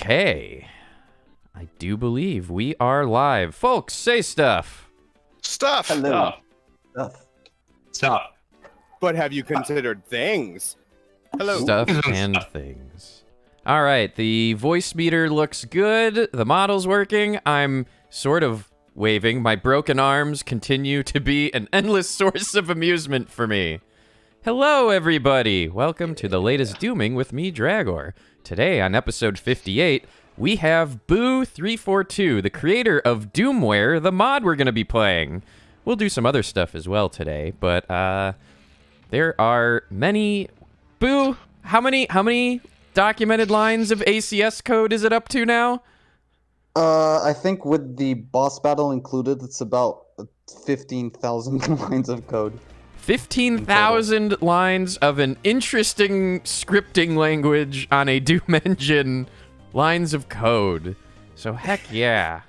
Okay. I do believe we are live. Folks, say stuff. Stuff. Hello. Stuff. But have you considered things? Hello. Stuff and things. All right, the voice meter looks good. The model's working. I'm sort of waving. My broken arms continue to be an endless source of amusement for me. Hello, everybody. Welcome to the latest Dooming with me, Dragor. Today, on episode 58, we have Buu342, the creator of Doomware, the mod we're going to be playing. We'll do some other stuff as well today, but there are many... Boo, how many documented lines of ACS code is it up to now? I think with the boss battle included, it's about 15,000 lines of code. 15,000 lines of an interesting scripting language on a Doom engine. Lines of code. So heck yeah.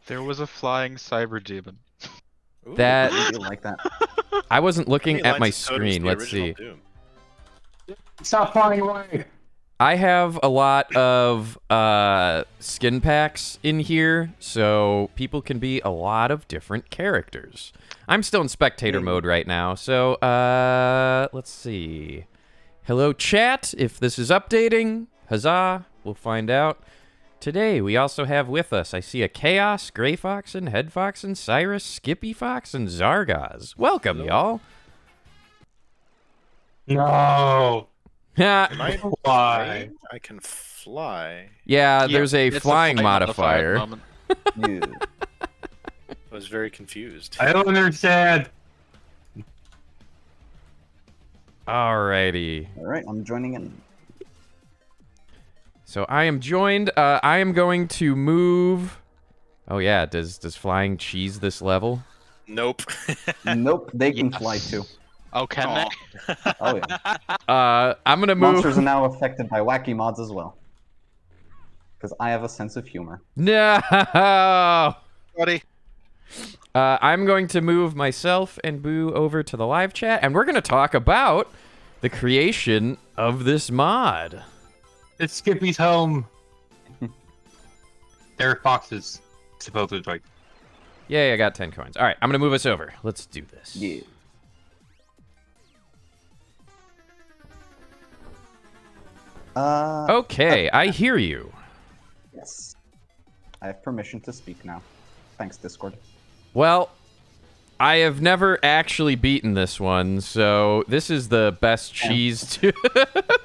There was a flying cyber demon. Ooh, That I do like that. I wasn't looking how many at my lines of code was screen. the Let's original see. Doom? Stop flying away! I have a lot of skin packs in here, so people can be a lot of different characters. I'm still in spectator mode right now, so let's see. Hello chat, if this is updating, huzzah, we'll find out. Today we also have with us, I see a Chaos, Grey Foxen, Head Foxen, Cyrus, Skippy Fox, and Zargaz. Welcome, y'all. No! Am I Why? flying? I can fly. Yeah, there's a It's a flying flight modifier. at the moment. Yeah. I was very confused. I don't understand. Alrighty. Alright, I'm joining in. So I am joined. I am going to move. Oh yeah, does flying cheese this level? Nope. Nope, they can fly too. Oh, can Aw. they? Oh yeah. I'm gonna move. Monsters are now affected by wacky mods as well. Because I have a sense of humor. No. Buddy. I'm going to move myself and Boo over to the live chat, and we're gonna talk about the creation of this mod. It's Skippy's home. There are foxes, supposedly. Yay, I got 10 coins. All right, I'm gonna move us over. Let's do this. Yeah. Okay, I hear you. Yes. I have permission to speak now. Thanks, Discord. Well, I have never actually beaten this one, so this is the best cheese to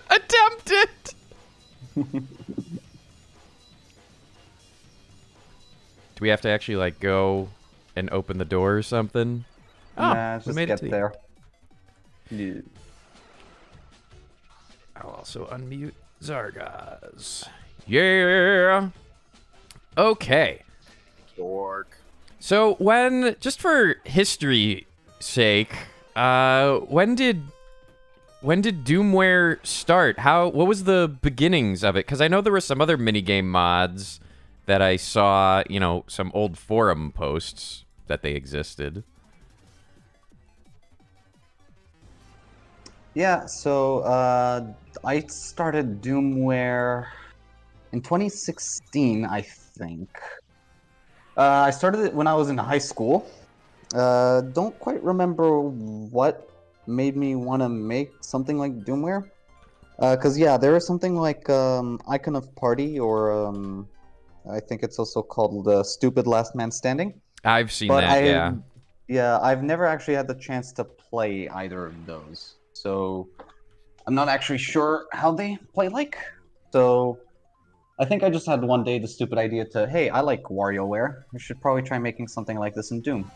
attempt it. Do we have to actually, like, go and open the door or something? Nah, we just made it get to the- there. Yeah. I'll also unmute Zargaz. Yeah. Okay. Dork. So just for history sake, when did Doomware start? What was the beginnings of it? Because I know there were some other minigame mods that I saw, some old forum posts that they existed. Yeah, so I started Doomware in 2016, I think. I started it when I was in high school. Don't quite remember what made me want to make something like Doomware. Because, yeah, there was something like Icon of Party, or I think it's also called Stupid Last Man Standing. I've seen But that, yeah. Yeah, I've never actually had the chance to play either of those. So I'm not actually sure how they play like. So I think I just had one day the stupid idea to, hey, I like WarioWare. We should probably try making something like this in Doom.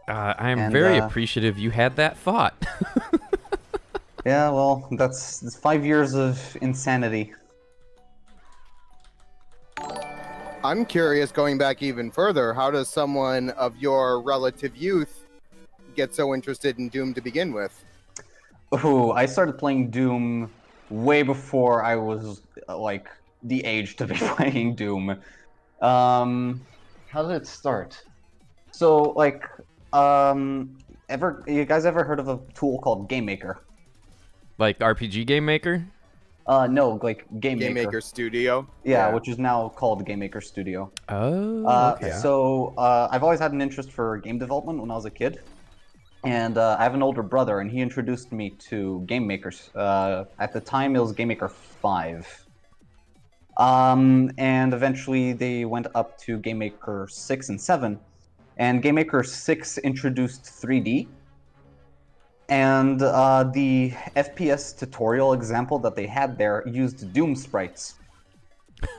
I am And, very appreciative you had that thought. Yeah, well, that's 5 years of insanity. I'm curious, going back even further, how does someone of your relative youth get so interested in Doom to begin with? Oh, I started playing Doom way before I was like the age to be playing Doom. How did it start? So like, you guys ever heard of a tool called Game Maker? Like RPG Game Maker? No, like Game Game Maker. Maker Studio. Yeah, which is now called Game Maker Studio. Oh, okay. So I've always had an interest for game development when I was a kid, and I have an older brother, and he introduced me to Game Makers. At the time, it was Game Maker 5. And eventually they went up to Game Maker 6 and 7, and Game Maker 6 introduced 3D. And the FPS tutorial example that they had there used Doom sprites.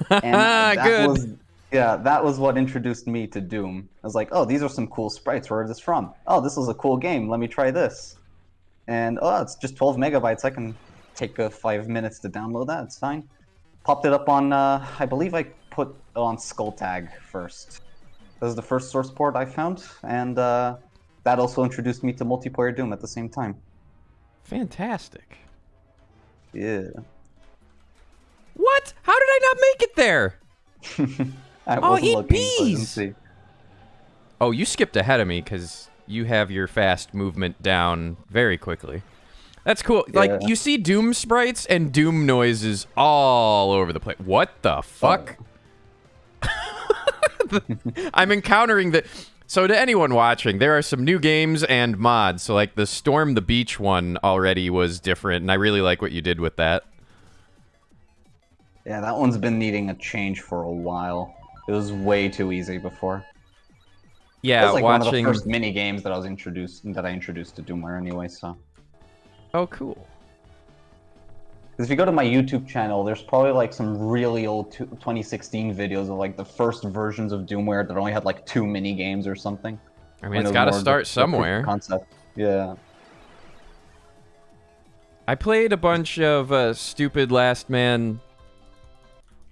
And that was what introduced me to Doom. I was like, oh, these are some cool sprites. Where is this from? Oh, this is a cool game. Let me try this. And oh, it's just 12 megabytes. I can take 5 minutes to download that. It's fine. Popped it up on, I believe I put it on Skulltag first. That was the first source port I found, and that also introduced me to multiplayer Doom at the same time. Fantastic. Yeah. What? How did I not make it there? I Oh, wasn't eat looking, so I didn't bees! see. Oh, you skipped ahead of me because you have your fast movement down very quickly. That's cool. Yeah. Like, you see Doom sprites and Doom noises all over the place. What the fuck? I'm encountering the... So to anyone watching, there are some new games and mods. So like the Storm the Beach one already was different, and I really like what you did with that. Yeah, that one's been needing a change for a while. It was way too easy before. It Yeah, was like watching... one of the first mini games that I introduced to Doomware anyway, so. Oh, cool. Because if you go to my YouTube channel, there's probably like some really old 2016 videos of like the first versions of Doomware that only had like 2 mini games or something. I mean, it's got to start somewhere. Concept. Yeah. I played a bunch of stupid Last Man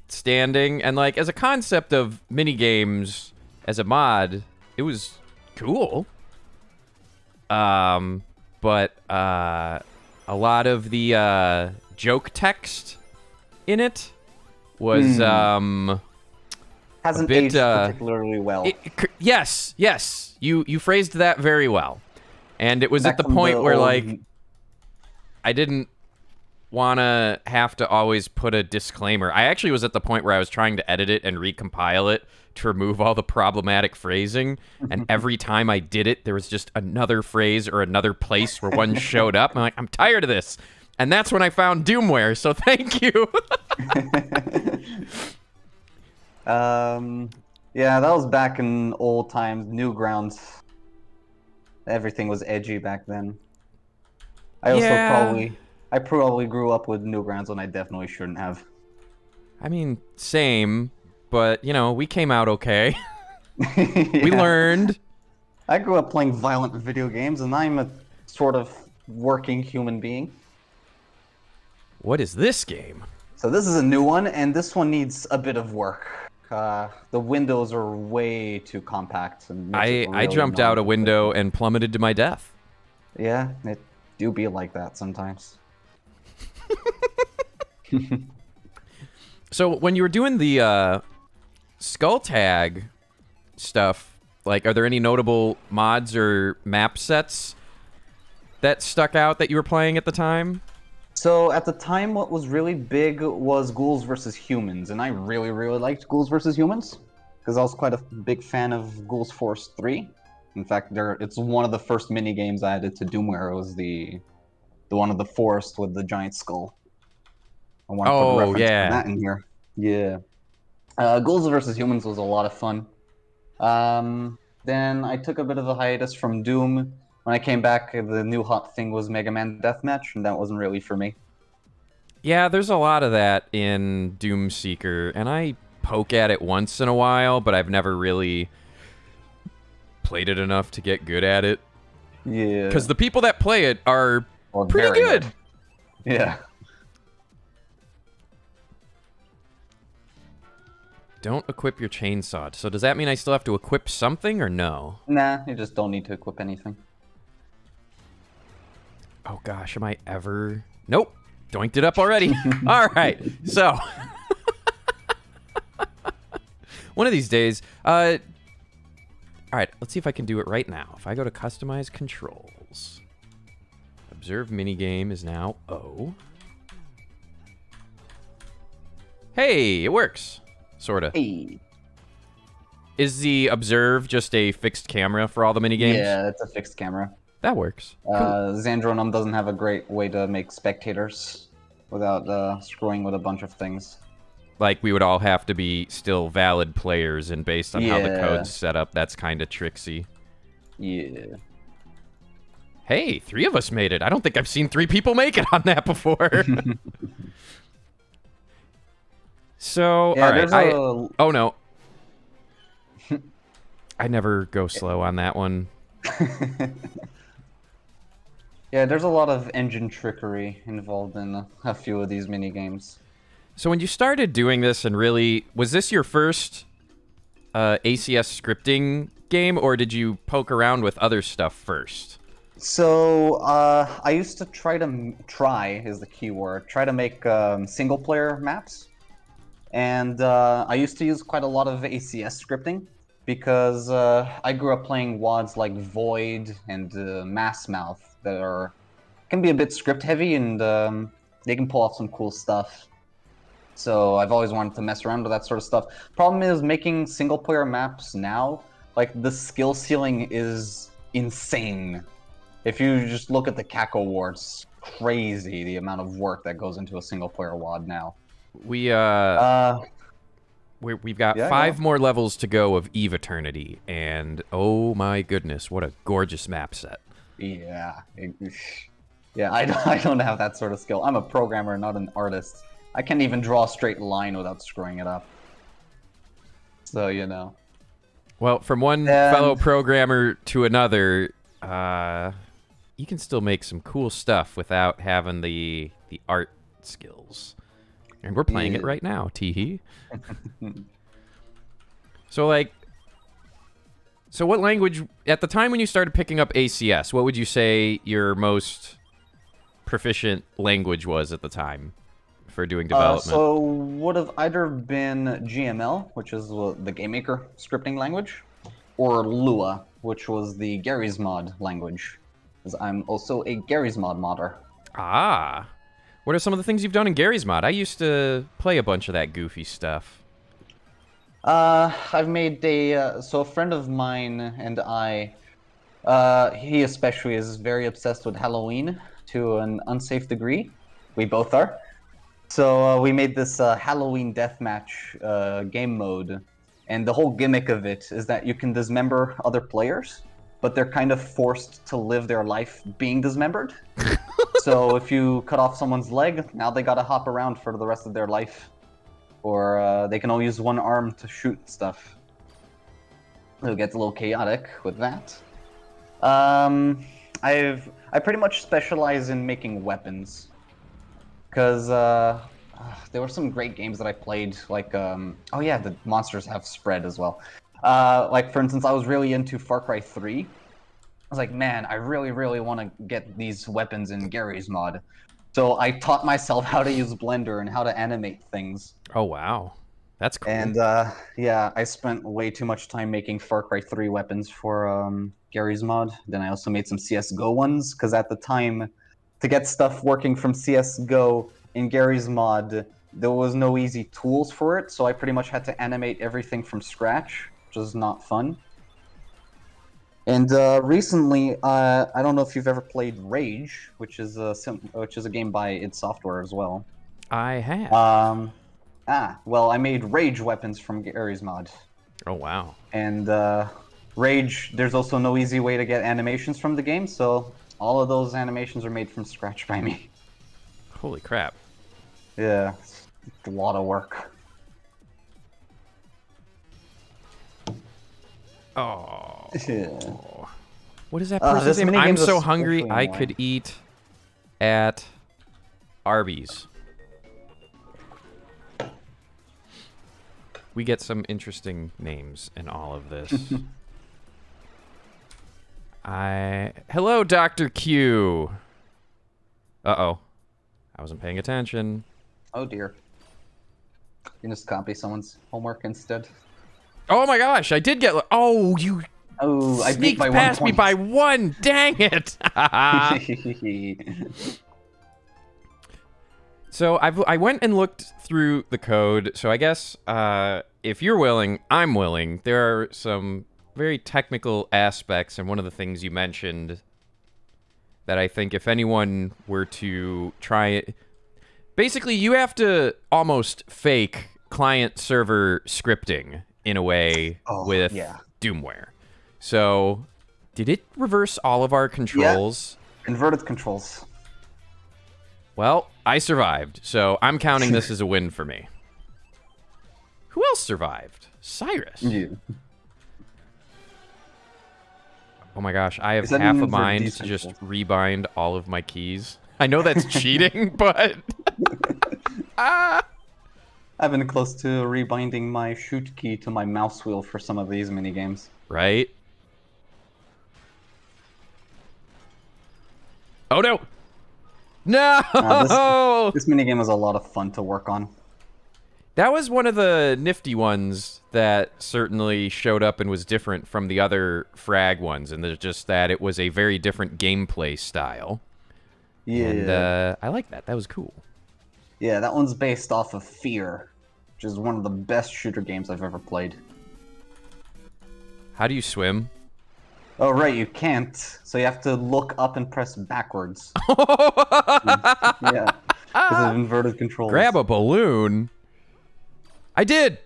Standing, and like as a concept of mini games as a mod, it was cool. But a lot of the joke text in it was hasn't bit, aged particularly well. Yes, you phrased that very well, and it was Back at the from point the where old- like I didn't want to have to always put a disclaimer. I actually was at the point where I was trying to edit it and recompile it to remove all the problematic phrasing, and every time I did it, there was just another phrase or another place where one showed up. I'm like, I'm tired of this. And that's when I found Doomware, so thank you. Yeah, that was back in old times, Newgrounds. Everything was edgy back then. I probably grew up with Newgrounds when I definitely shouldn't have. I mean, same, but, you know, we came out okay. We Yeah. learned. I grew up playing violent video games, and I'm a sort of working human being. What is this game? So this is a new one, and this one needs a bit of work. The windows are way too compact. And makes it I really jumped out a annoying. window and plummeted to my death. Yeah, it do be like that sometimes. So when you were doing the skull tag stuff, like, are there any notable mods or map sets that stuck out that you were playing at the time? So at the time, what was really big was Ghouls versus Humans, and I really, really liked Ghouls versus Humans because I was quite a big fan of Ghouls Force 3. In fact, it's one of the first mini games I added to Doomware. It was the one of the forest with the giant skull. I want to put a reference yeah. for that in here. Yeah. Ghouls versus Humans was a lot of fun. Then I took a bit of a hiatus from Doom. When I came back, the new hot thing was Mega Man Deathmatch, and that wasn't really for me. Yeah, there's a lot of that in Doom Seeker, and I poke at it once in a while, but I've never really played it enough to get good at it. Yeah. Because the people that play it are Well, pretty very good. Yeah. Don't equip your chainsaw. So does that mean I still have to equip something or no? Nah, you just don't need to equip anything. Oh gosh, am I ever... Nope. Doinked it up already. All right. So... one of these days... all right, let's see if I can do it right now. If I go to Customize Controls... Observe minigame is now O. Hey, it works. Sorta. Hey. Is the observe just a fixed camera for all the minigames? Yeah, it's a fixed camera. That works. Cool. Xandronum doesn't have a great way to make spectators without screwing with a bunch of things. Like, we would all have to be still valid players, and based on how the Yeah. code's set up, that's kind of tricksy. Yeah. Hey, 3 of us made it. I don't think I've seen 3 people make it on that before. So, Yeah, all right. there's Oh, no. I never go slow on that one. Yeah, there's a lot of engine trickery involved in a few of these mini games. So when you started doing this and really... Was this your first ACS scripting game, or did you poke around with other stuff first? So, I used to try is the key word, try to make single-player maps. And I used to use quite a lot of ACS scripting, because I grew up playing WADs like Void and Mass Mouth that can be a bit script-heavy, and they can pull off some cool stuff. So I've always wanted to mess around with that sort of stuff. Problem is, making single-player maps now, like, the skill ceiling is insane. If you just look at the CAC War, it's crazy the amount of work that goes into a single-player WAD now. We've got Yeah, 5 more levels to go of Eve Eternity, and oh my goodness, what a gorgeous map set. Yeah. Yeah, I don't have that sort of skill. I'm a programmer, not an artist. I can't even draw a straight line without screwing it up. So, you know. Well, from one fellow programmer to another, you can still make some cool stuff without having the art skills. And we're playing it right now, teehee. So, like... So what language... At the time when you started picking up ACS, what would you say your most proficient language was at the time for doing development? So, would have either been GML, which is the GameMaker scripting language, or Lua, which was the Garry's Mod language. Because I'm also a Garry's Mod modder. Ah. What are some of the things you've done in Garry's Mod? I used to play a bunch of that goofy stuff. I've made so a friend of mine and I, he especially is very obsessed with Halloween to an unsafe degree. We both are. So we made this Halloween deathmatch game mode, and the whole gimmick of it is that you can dismember other players, but they're kind of forced to live their life being dismembered. So if you cut off someone's leg, now they gotta hop around for the rest of their life. Or they can only use one arm to shoot stuff. So it gets a little chaotic with that. I pretty much specialize in making weapons. Because there were some great games that I played, like, oh yeah, the monsters have spread as well. Like, for instance, I was really into Far Cry 3. I was like, man, I really, really want to get these weapons in Garry's Mod. So I taught myself how to use Blender and how to animate things. Oh, wow. That's cool. And, yeah, I spent way too much time making Far Cry 3 weapons for Garry's Mod. Then I also made some CSGO ones, because at the time, to get stuff working from CSGO in Garry's Mod, there was no easy tools for it, so I pretty much had to animate everything from scratch, which was not fun. And recently, I don't know if you've ever played Rage, which is a game by id Software as well. I have. Well, I made Rage weapons from Garry's Mod. Oh, wow. And Rage, there's also no easy way to get animations from the game, so all of those animations are made from scratch by me. Holy crap. Yeah, it's a lot of work. Oh. Yeah. What is that this person's name? I'm minigame's so hungry, especially I annoying. could eat at Arby's. We get some interesting names in all of this. Hello, Dr. Q. Uh-oh. I wasn't paying attention. Oh dear. You can just copy someone's homework instead. Oh my gosh, I did get... Oh, you Oh, I beat sneaked by past 1 me point. by 1. Dang it. So I went and looked through the code. So I guess if you're willing, I'm willing. There are some very technical aspects, and one of the things you mentioned that I think if anyone were to try it, basically you have to almost fake client-server scripting in a way with Doomware. So did it reverse all of our controls? Yeah. Inverted controls. Well, I survived, so I'm counting this as a win for me. Who else survived? Cyrus. Yeah. Oh my gosh, I have Is that half a means they're mind to decent just controls? rebind all of my keys. I know that's cheating, but... I've been close to rebinding my shoot key to my mouse wheel for some of these minigames. Right? Oh no! No! This minigame was a lot of fun to work on. That was one of the nifty ones that certainly showed up and was different from the other frag ones, and there's just that it was a very different gameplay style. Yeah. And I like that. That was cool. Yeah, that one's based off of Fear, which is one of the best shooter games I've ever played. How do you swim? Oh, right, you can't. So you have to look up and press backwards. Yeah, because of inverted controls. Grab a balloon? I did!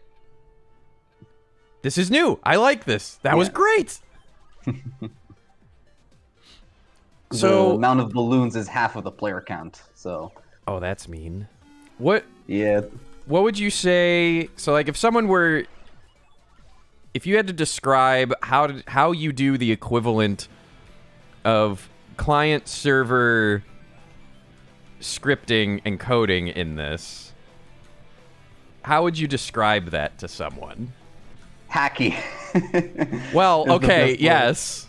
This is new. I like this. That was great! The amount of balloons is half of the player count, so... Oh, that's mean. What Yeah. would you say... So, like, if someone were... If you had to describe how you do the equivalent of client-server scripting and coding in this, how would you describe that to someone? Hacky. Well, Is the okay, best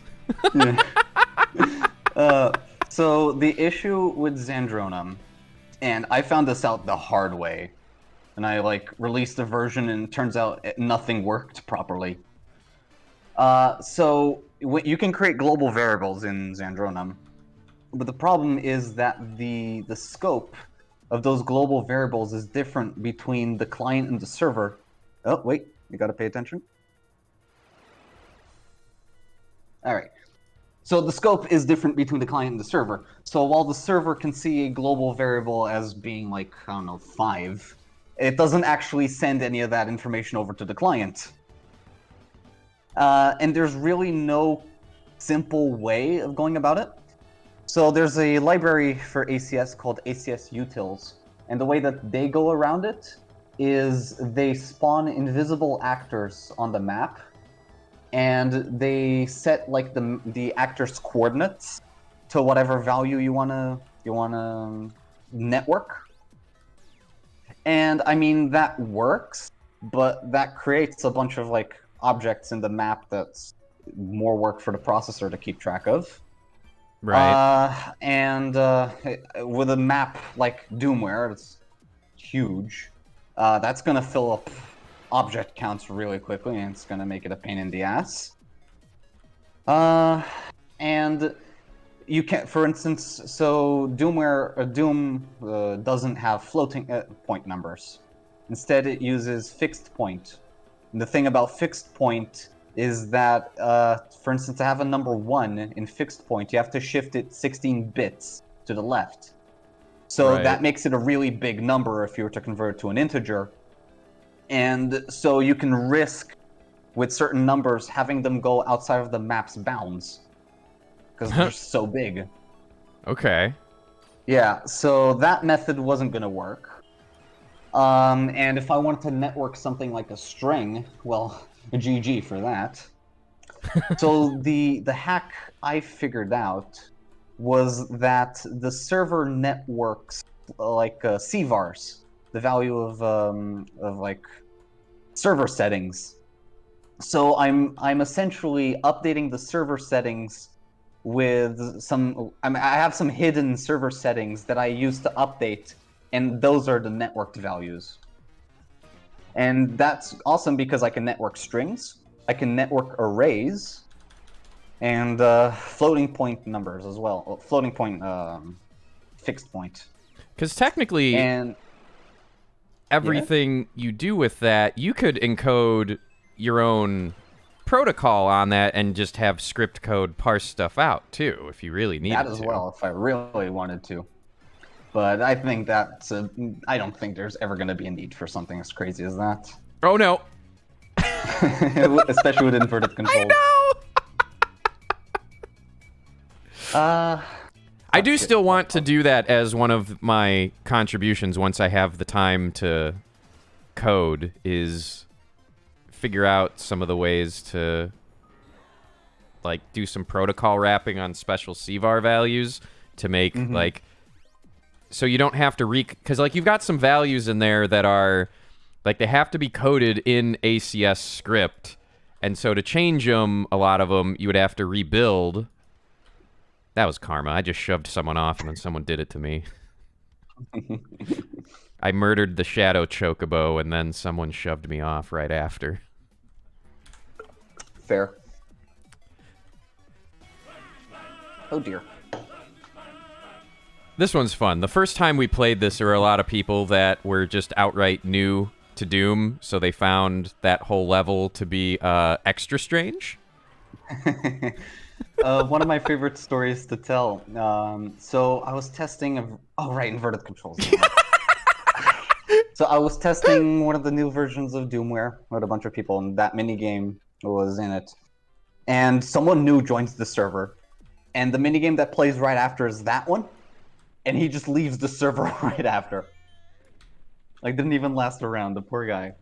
yes. So the issue with Xandronum, and I found this out the hard way, and I released a version and it turns out nothing worked properly. So you can create global variables in Xandronum, but the problem is that the scope of those global variables is different between the client and the server. Oh, wait, you gotta pay attention. All right. So the scope is different between the client and the server. So while the server can see a global variable as being I don't know, 5, it doesn't actually send any of that information over to the client. And there's really no simple way of going about it. So there's a library for ACS called ACS utils, and the way that they go around it is they spawn invisible actors on the map, and they set the actor's coordinates to whatever value you wanna network. And I mean that works, but that creates a bunch of objects in the map that's more work for the processor to keep track of. Right. And with a map like Doomware, it's huge. That's gonna fill up object counts really quickly, and it's gonna make it a pain in the ass. And you can, for instance, so Doom doesn't have floating point numbers. Instead, it uses fixed point. And the thing about fixed point is that, for instance, to have a number 1 in fixed point, you have to shift it 16 bits to the left. So that makes it a really big number if you were to convert it to an integer. And so you can risk, with certain numbers, having them go outside of the map's bounds. Because they're so big. Okay. Yeah, so that method wasn't going to work. And if I wanted to network something like a string, well, GG for that. So the hack I figured out was that the server networks CVARs, the value of server settings. So I'm essentially updating the server settings with some. I have some hidden server settings that I use to update, and those are the networked values. And that's awesome because I can network strings, I can network arrays, and floating point numbers as well. Floating point, fixed point. Because technically, And everything you do with that, you could encode your own protocol on that and just have script code parse stuff out too, if you really needed that as to. well, if I really wanted to. But I think I don't think there's ever going to be a need for something as crazy as that. Oh no! Especially with inverted controls. I do still want to do that as one of my contributions once I have the time to code, is figure out some of the ways to like do some protocol wrapping on special CVAR values to make like, so you don't have to because like you've got some values in there that are like they have to be coded in ACS script, and so to change them, a lot of them you would have to rebuild. That was karma. I just shoved someone off, and then someone did it to me. I murdered the Shadow Chocobo, and then someone shoved me off right after. Fair. Oh dear. This one's fun. The first time we played this, there were a lot of people that were just outright new to Doom, so they found that whole level to be extra strange. One of my favorite stories to tell. So I was testing. Inverted controls. So I was testing one of the new versions of Doomware with a bunch of people, and that minigame was in it. And someone new joins the server, and the minigame that plays right after is that one, and he just leaves the server right after. Like, didn't even last around. The poor guy.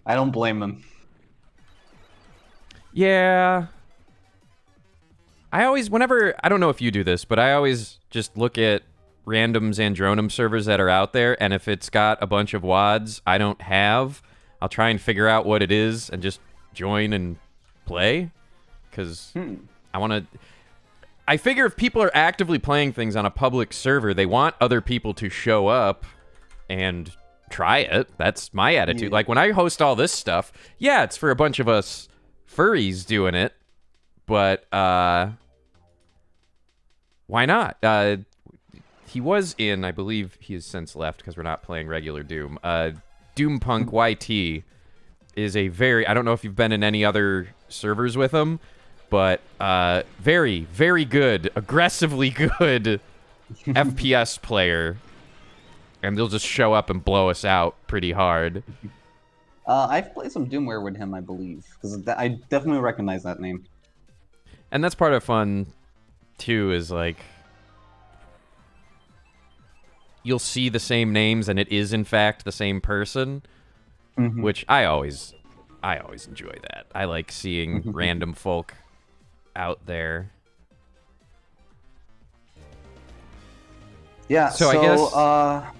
I don't blame him. Yeah. I don't know if you do this, but I always just look at random Zandronum servers that are out there, and if it's got a bunch of WADs I don't have, I'll try and figure out what it is and just join and play. Because I figure if people are actively playing things on a public server, they want other people to show up and try it. That's my attitude. Yeah. Like, when I host all this stuff, yeah, it's for a bunch of us furries doing it, but why not? He was in, I believe he has since left because we're not playing regular Doom. Doompunk YT is a I don't know if you've been in any other servers with him, but very, very good, aggressively good FPS player. And they'll just show up and blow us out pretty hard. I've played some Doomware with him, I believe, because I definitely recognize that name. And that's part of fun, too, is like, you'll see the same names and it is, in fact, the same person, which I always enjoy that. I like seeing random folk out there. Yeah, So I guess...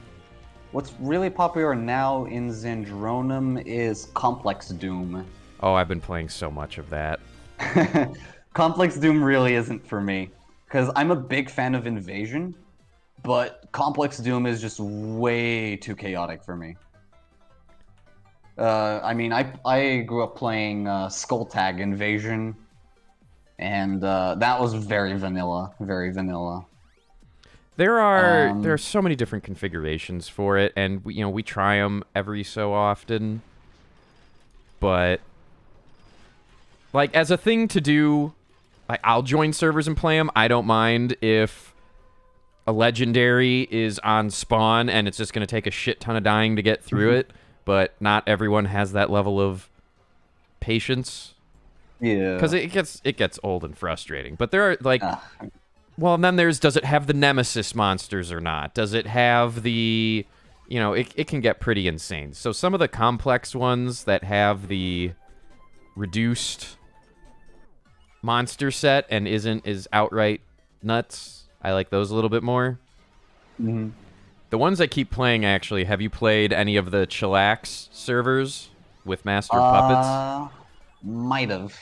what's really popular now in Zandronum is Complex Doom. Oh, I've been playing so much of that. Complex Doom really isn't for me, because I'm a big fan of Invasion, but Complex Doom is just way too chaotic for me. I mean, I grew up playing Skulltag Invasion, and that was very vanilla, very vanilla. There are so many different configurations for it, and we try them every so often. But like, as a thing to do, like, I'll join servers and play them. I don't mind if a legendary is on spawn and it's just going to take a shit ton of dying to get through it, but not everyone has that level of patience. Yeah. Because it gets old and frustrating. But there are, like... Well, and then does it have the Nemesis monsters or not? Does it have the... it can get pretty insane. So some of the complex ones that have the reduced monster set and isn't as outright nuts, I like those a little bit more. Mm-hmm. The ones I keep playing, actually, have you played any of the Chillax servers with Master Puppets? Might have.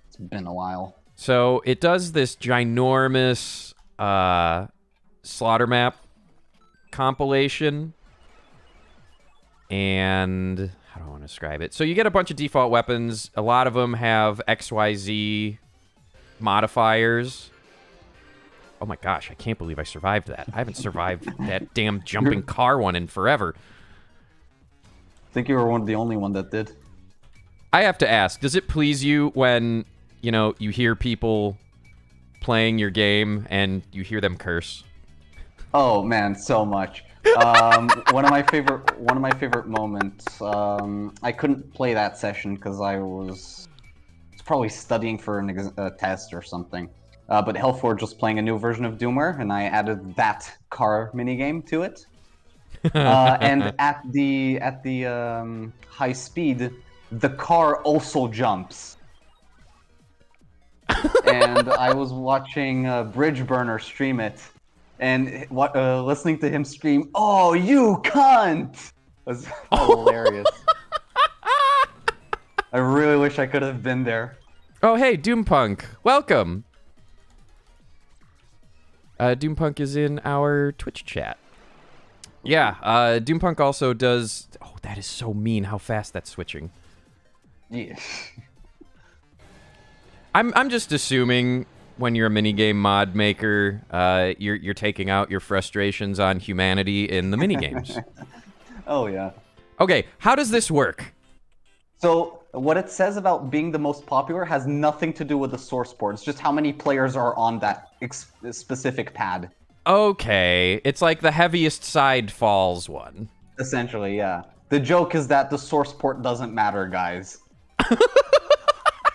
It's been a while. So it does this ginormous slaughter map compilation, and how do I want to describe it? So you get a bunch of default weapons. A lot of them have XYZ modifiers, Oh my gosh, I can't believe I survived that. I haven't survived that damn jumping car one in forever. I think you were one of the only one that did. I have to ask, does it please you when, you know, you hear people playing your game and you hear them curse? Oh man, so much. One of my favorite moments. I couldn't play that session because I was probably studying for a test or something. But Hellforge was playing a new version of Doomware, and I added that car minigame to it. And at the high speed, the car also jumps. And I was watching Bridgeburner stream it, and listening to him scream, "Oh, you cunt!" was hilarious. I really wish I could have been there. Oh, hey, Doompunk. Welcome. Doompunk is in our Twitch chat. Yeah, Doompunk also does... Oh, that is so mean how fast that's switching. Yeah. I'm just assuming when you're a minigame mod maker, you're taking out your frustrations on humanity in the minigames. Oh, yeah. Okay, how does this work? So, what it says about being the most popular has nothing to do with the source port. It's just how many players are on that specific pad. Okay, it's like the heaviest side falls one. Essentially, yeah. The joke is that the source port doesn't matter, guys.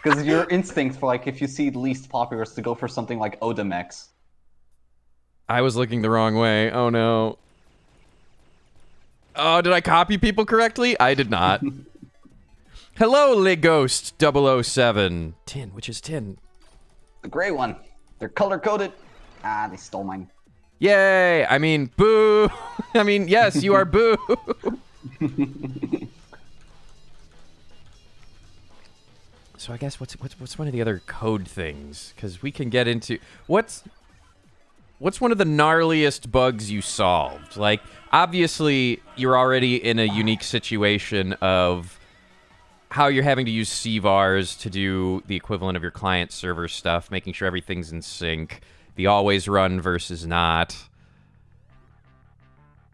Because your instinct for, like, if you see the least popular is to go for something like Odamex. I was looking the wrong way. Oh, no. Oh, did I copy people correctly? I did not. Hello, Lighost 007. Tin, which is tin? The gray one. They're color-coded. Ah, they stole mine. Yay! I mean, boo! I mean, yes, you are boo! So I guess what's one of the other code things? Because we can get into... What's one of the gnarliest bugs you solved? Like, obviously, you're already in a unique situation of how you're having to use CVARs to do the equivalent of your client-server stuff, making sure everything's in sync, the always run versus not.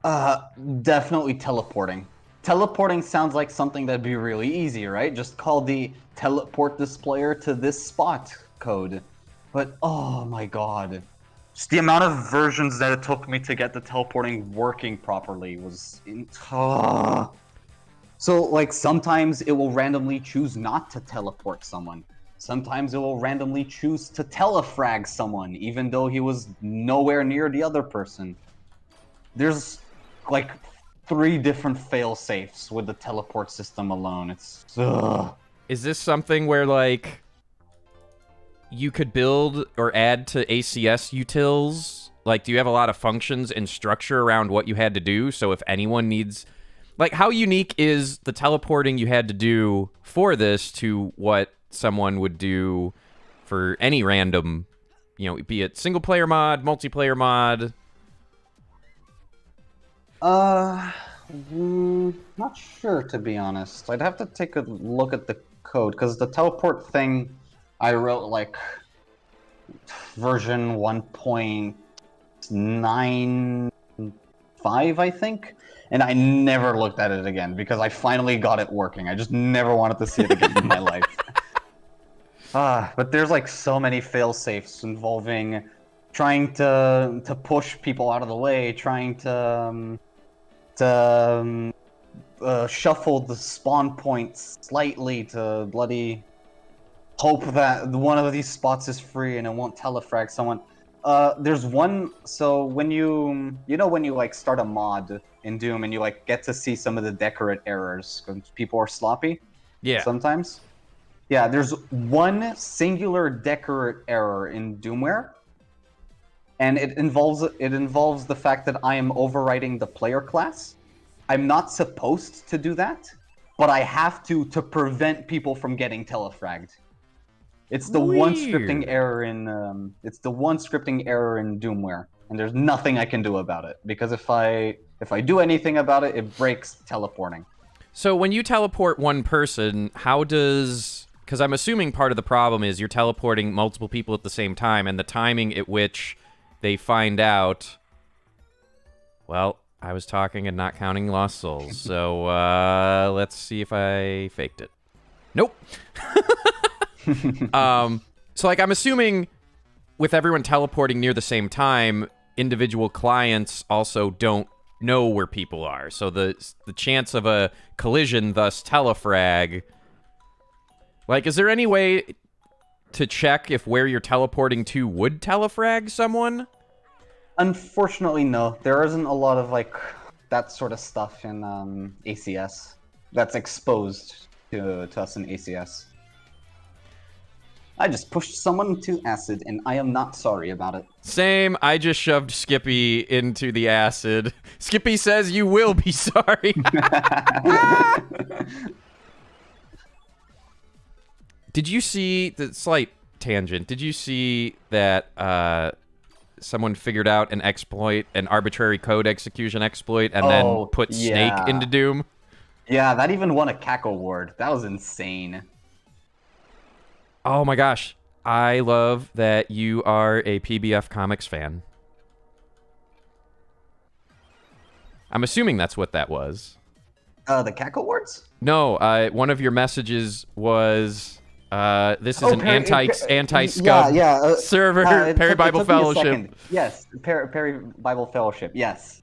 Definitely teleporting. Teleporting sounds like something that'd be really easy, right? Just call the teleport displayer to this spot code. But, oh my god. Just the amount of versions that it took me to get the teleporting working properly was... So, like, sometimes it will randomly choose not to teleport someone. Sometimes it will randomly choose to telefrag someone, even though he was nowhere near the other person. There's, like, 3 different fail-safes with the teleport system alone. It's... Is this something where, like, you could build or add to ACS utils? Like, do you have a lot of functions and structure around what you had to do? So if anyone needs... Like, how unique is the teleporting you had to do for this to what someone would do for any random, you know, be it single-player mod, multiplayer mod? Not sure, to be honest. I'd have to take a look at the code, because the teleport thing I wrote, like, version 1.95, I think? And I never looked at it again, because I finally got it working. I just never wanted to see it again in my life. But there's, like, so many fail-safes involving trying to push people out of the way, trying to shuffle the spawn points slightly to bloody hope that one of these spots is free and it won't telefrag someone. There's one, so when you when you, like, start a mod in Doom and you, like, get to see some of the decorate errors because people are sloppy. Yeah. Sometimes. Yeah, there's one singular decorate error in Doomware, and it involves the fact that I am overwriting the player class. I'm not supposed to do that, but I have to prevent people from getting telefragged. It's the one scripting error in Doomware, and there's nothing I can do about it, because if I do anything about it, it breaks teleporting. So when you teleport one person, how does... Because I'm assuming part of the problem is you're teleporting multiple people at the same time, and the timing at which they find out. Well, I was talking and not counting lost souls, so let's see if I faked it. Nope. So like I'm assuming with everyone teleporting near the same time, individual clients also don't know where people are. So the chance of a collision, thus telefrag. Like, is there any way to check if where you're teleporting to would telefrag someone? Unfortunately, no. There isn't a lot of like that sort of stuff in ACS that's exposed to us in ACS. I just pushed someone to acid, and I am not sorry about it. Same. I just shoved Skippy into the acid. Skippy says you will be sorry. Did you see the slight tangent? Did you see that someone figured out an exploit, an arbitrary code execution exploit, and then put Snake into Doom? Yeah, that even won a CAC award. That was insane. Oh my gosh. I love that you are a PBF Comics fan. I'm assuming that's what that was. The CAC awards? No, one of your messages was, this is an anti-scum server, Perry Bible Fellowship. Yes, Perry Bible Fellowship, yes.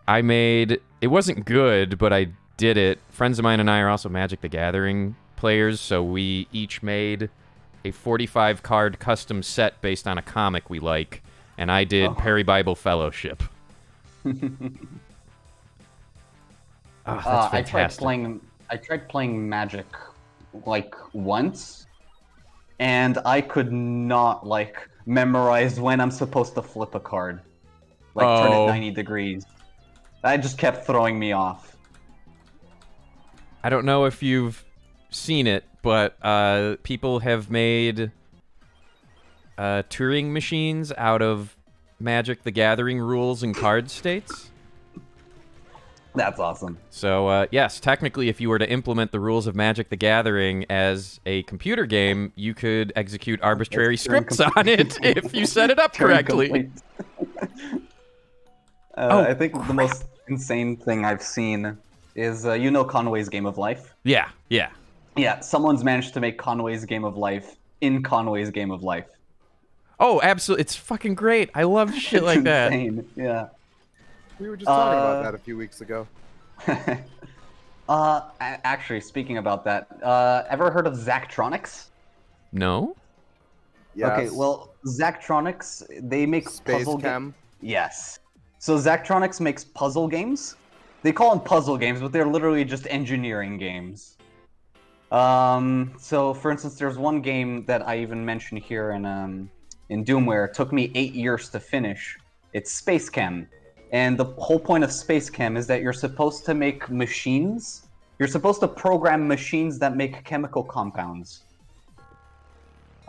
I made, it wasn't good, but I did it. Friends of mine and I are also Magic the Gathering players, so we each made a 45-card custom set based on a comic we like, and I did Perry Bible Fellowship. That's fantastic. I tried playing Magic like once, and I could not like memorize when I'm supposed to flip a card, like turn it 90 degrees. That just kept throwing me off. I don't know if you've seen it, but people have made Turing machines out of Magic the Gathering rules and card states. That's awesome. So, yes, technically, if you were to implement the rules of Magic the Gathering as a computer game, you could execute arbitrary scripts on it if you set it up correctly. I think the most insane thing I've seen is, you know Conway's Game of Life? Yeah, yeah. Yeah, someone's managed to make Conway's Game of Life in Conway's Game of Life. Oh, absolutely. It's fucking great. I love shit like that. Insane. Yeah. We were just talking about that a few weeks ago. Actually, speaking about that, ever heard of Zachtronics? No? Yes. Okay, well, Zachtronics, they make Space puzzle Chem. games. Yes. So Zachtronics makes puzzle games. They call them puzzle games, but they're literally just engineering games. So for instance, there's one game that I even mentioned here in Doom where it took me 8 years to finish. It's Space Chem. And the whole point of Space Chem is that you're supposed to make machines. You're supposed to program machines that make chemical compounds.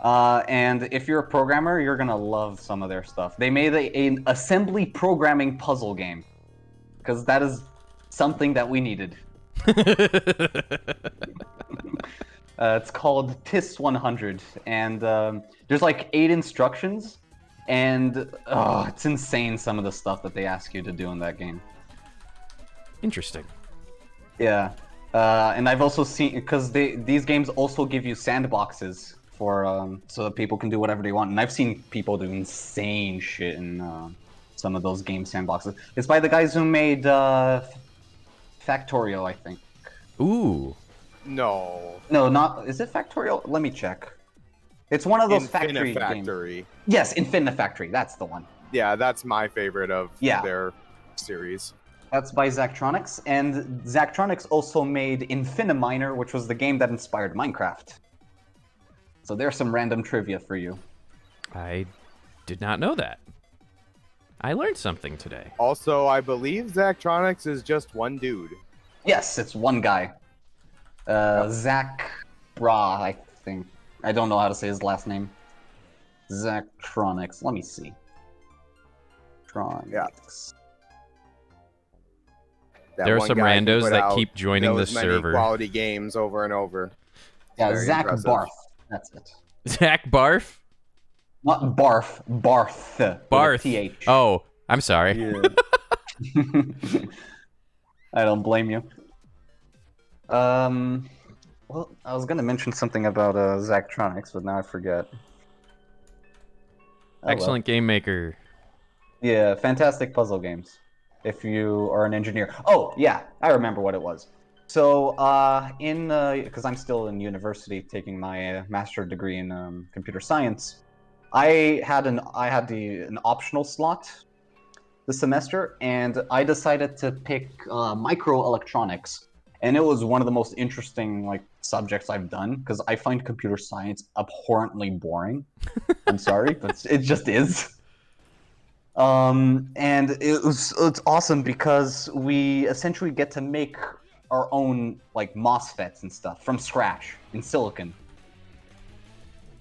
And if you're a programmer, you're gonna love some of their stuff. They made an assembly programming puzzle game. Because that is something that we needed. It's called TIS 100, and there's like 8 instructions, and it's insane some of the stuff that they ask you to do in that game. Interesting. Yeah, and I've also seen, because these games also give you sandboxes for so that people can do whatever they want, and I've seen people do insane shit in some of those game sandboxes. It's by the guys who made Factorial, I think. Ooh. No. No, not... Is it Factorial? Let me check. It's one of those factory games. Yes, Infinifactory. That's the one. Yeah, that's my favorite of their series. That's by Zachtronics, and Zachtronics also made Infiniminer, which was the game that inspired Minecraft. So there's some random trivia for you. I did not know that. I learned something today. Also, I believe Zachtronics is just one dude. Yes, it's one guy. Zach Bra, I think. I don't know how to say his last name. Zachtronics. Let me see. Tronics. Yeah. There are some randos that keep joining the server. Quality games over and over. Yeah, Zach Barth. That's it. Zach Barf? Not barf, barth. With a Barth. TH. Oh, I'm sorry. Yeah. I don't blame you. Well, I was gonna mention something about Zachtronics, but now I forget. Oh, well. Excellent game maker. Yeah, fantastic puzzle games. If you are an engineer. Oh, yeah, I remember what it was. So, because I'm still in university taking my master's degree in computer science, I had an optional slot this semester, and I decided to pick microelectronics. And it was one of the most interesting subjects I've done because I find computer science abhorrently boring. I'm sorry, but it just is. And it's awesome because we essentially get to make our own MOSFETs and stuff from scratch in silicon.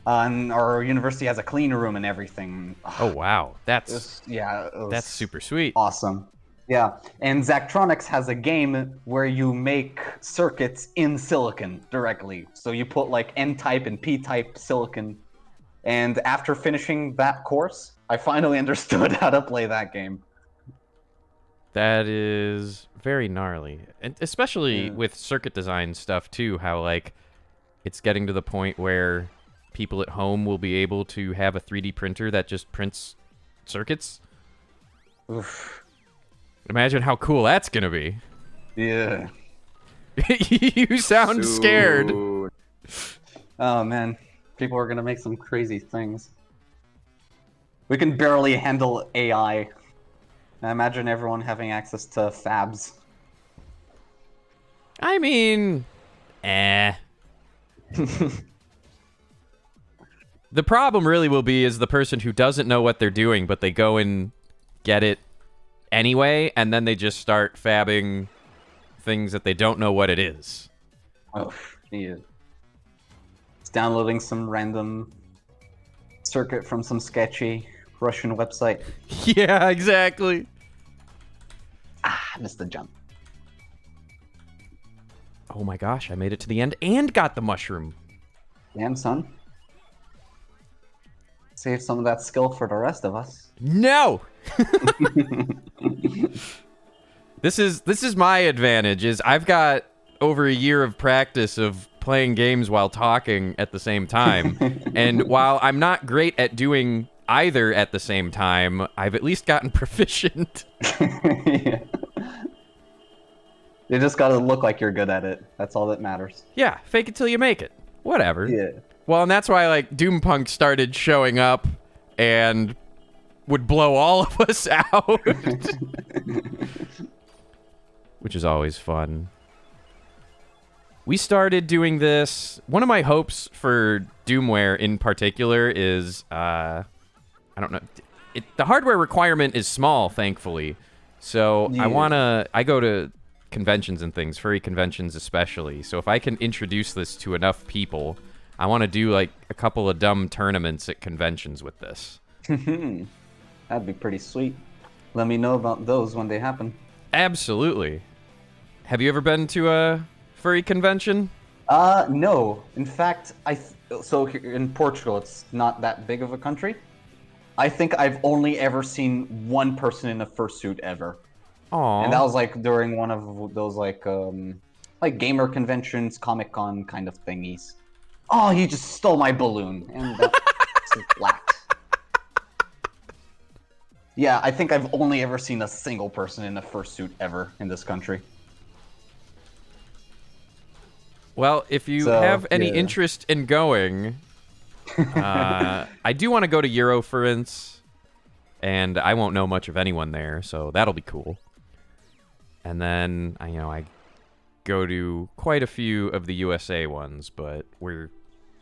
And our university has a clean room and everything. Oh wow, That's super sweet. Awesome. Yeah, and Zachtronics has a game where you make circuits in silicon directly. So you put N-type and P-type silicon. And after finishing that course, I finally understood how to play that game. That is very gnarly, and especially with circuit design stuff too. How it's getting to the point where people at home will be able to have a 3D printer that just prints circuits. Oof. Imagine how cool that's gonna be. Yeah. You sound scared. Oh man, people are gonna make some crazy things. We can barely handle AI. I imagine everyone having access to fabs. I mean, The problem really will be is the person who doesn't know what they're doing, but they go and get it anyway, and then they just start fabbing things that they don't know what it is. Oh, yeah. It's downloading some random circuit from some sketchy Russian website. Yeah, exactly. Ah, I missed the jump. Oh my gosh, I made it to the end and got the mushroom. Damn, son. Save some of that skill for the rest of us. No! This is my advantage, is I've got over a year of practice of playing games while talking at the same time. And while I'm not great at doing either at the same time, I've at least gotten proficient. Yeah. You just gotta look like you're good at it. That's all that matters. Yeah, fake it till you make it. Whatever. Yeah. Well, and that's why Doompunk started showing up and would blow all of us out. Which is always fun. We started doing this. One of my hopes for Doomware in particular is, I don't know. The hardware requirement is small, thankfully. So Yeah. I go to conventions and things, furry conventions especially. So if I can introduce this to enough people, I want to do a couple of dumb tournaments at conventions with this. That'd be pretty sweet. Let me know about those when they happen. Absolutely. Have you ever been to a furry convention? No. In fact, so here in Portugal, it's not that big of a country. I think I've only ever seen one person in a fursuit ever. Aww. And that was during one of those gamer conventions, Comic-Con kind of thingies. Oh, he just stole my balloon. And that's flat. Yeah, I think I've only ever seen a single person in a fursuit ever in this country. Well, if you have any interest in going, I do want to go to Eurofurence, and I won't know much of anyone there, so that'll be cool. And then, I go to quite a few of the USA ones, but we're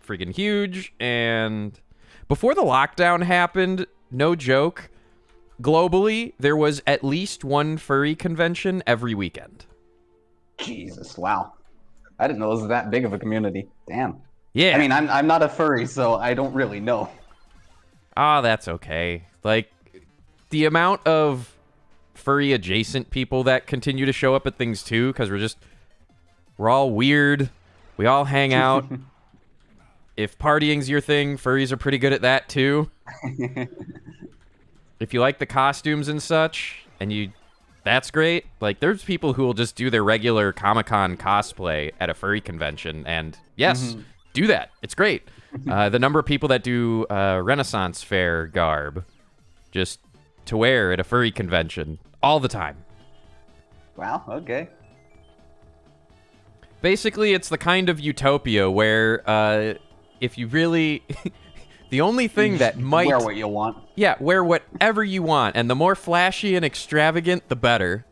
freaking huge, and before the lockdown happened, no joke, globally, there was at least one furry convention every weekend. Jesus, wow. I didn't know it was that big of a community. Damn. Yeah. I mean, I'm not a furry, so I don't really know. Ah, that's okay. The amount of furry adjacent people that continue to show up at things too, because we're all weird. We all hang out. if partying's your thing, furries are pretty good at that too. If you like the costumes and such, and that's great. Like, there's people who will just do their regular Comic-Con cosplay at a furry convention, and yes, do that. It's great. The number of people that do Renaissance fair garb just to wear at a furry convention all the time. Wow, okay. Basically, it's the kind of utopia where if you really... the only thing that might... Wear what you want. Yeah, wear whatever you want, and the more flashy and extravagant, the better.